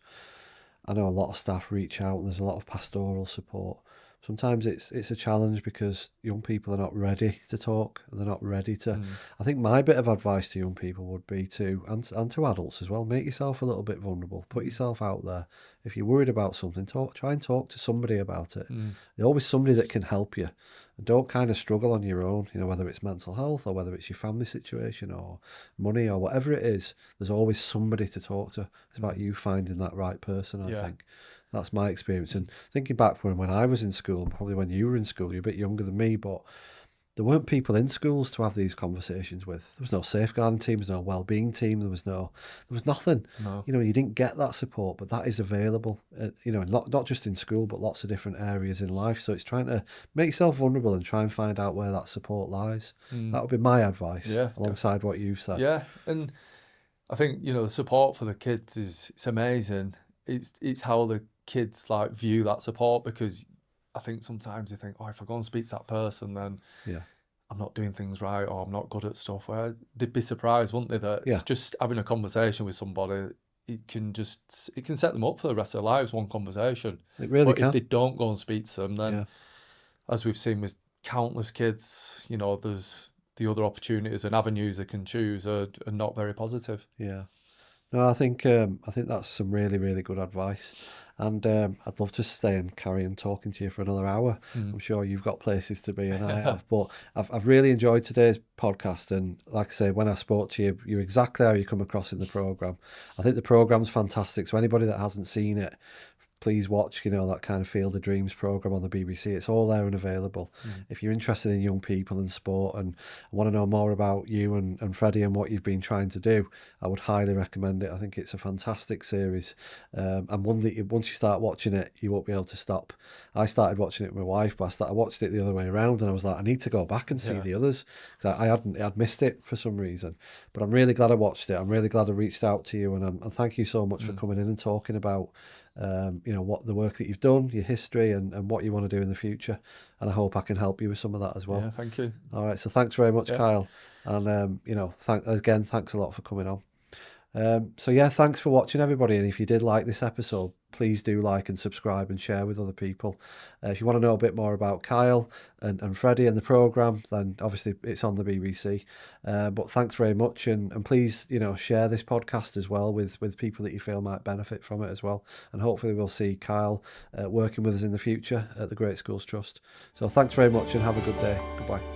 B: I know a lot of staff reach out and there's a lot of pastoral support. Sometimes it's a challenge because young people are not ready to talk. They're not ready to.
A: Mm,
B: I think my bit of advice to young people would be to, and to adults as well, make yourself a little bit vulnerable. Put
A: mm,
B: yourself out there. If you're worried about something, try and talk to somebody about it.
A: mm.
B: There's always somebody that can help you. And don't kind of struggle on your own, whether it's mental health or whether it's your family situation or money or whatever it is, there's always somebody to talk to. It's about you finding that right person, I
A: Yeah,
B: think. That's my experience. And thinking back when I was in school, and probably when you were in school, you're a bit younger than me, but there weren't people in schools to have these conversations with. There was no safeguarding team, there was no wellbeing team, there was nothing.
A: no,
B: You didn't get that support, but that is available. Not just in school, but lots of different areas in life. So it's trying to make yourself vulnerable and try and find out where that support lies.
A: mm,
B: That would be my advice,
A: yeah,
B: alongside what you've said.
A: yeah. And I think, the support for the kids is, it's amazing. It's how the kids, like, view that support, because I think sometimes you think, oh, if I go and speak to that person, then
B: Yeah,
A: I'm not doing things right, or I'm not good at stuff. Where they'd be surprised, wouldn't they, that
B: yeah,
A: it's just having a conversation with somebody. It can set them up for the rest of their lives, one conversation.
B: it really
A: But if
B: can.
A: they don't go and speak to them, then,
B: Yeah,
A: as we've seen with countless kids, there's the other opportunities and avenues they can choose are not very positive.
B: yeah. No, I think that's some really, really good advice, and I'd love to stay and carry on talking to you for another hour.
A: Mm.
B: I'm sure you've got places to be, and I have, but I've really enjoyed today's podcast. And like I say, when I spoke to you, you're exactly how you come across in the program. I think the program's fantastic. So anybody that hasn't seen it, please watch, that kind of Field of Dreams program on the BBC. It's all there and available. If you're interested in young people and sport and want to know more about you and Freddie and what you've been trying to do, I would highly recommend it. I think it's a fantastic series. And one that once you start watching it, you won't be able to stop. I started watching it with my wife, but I watched it the other way around, and I was like, I need to go back and see
A: Yeah.
B: the others, because I'd missed it for some reason. But I'm really glad I watched it. I'm really glad I reached out to you, and thank you so much for coming in and talking about what the work that you've done, your history, and what you want to do in the future. And I hope I can help you with some of that as well.
A: Yeah, thank you.
B: All right, so thanks very much, Kyle. And, thanks a lot for coming on. Thanks for watching, everybody. And if you did like this episode, please do like and subscribe and share with other people. If you want to know a bit more about Kyle and Freddie and the programme, then obviously it's on the BBC. But thanks very much. And please, share this podcast as well with people that you feel might benefit from it as well. And hopefully we'll see Kyle working with us in the future at the Great Schools Trust. So thanks very much and have a good day. Goodbye.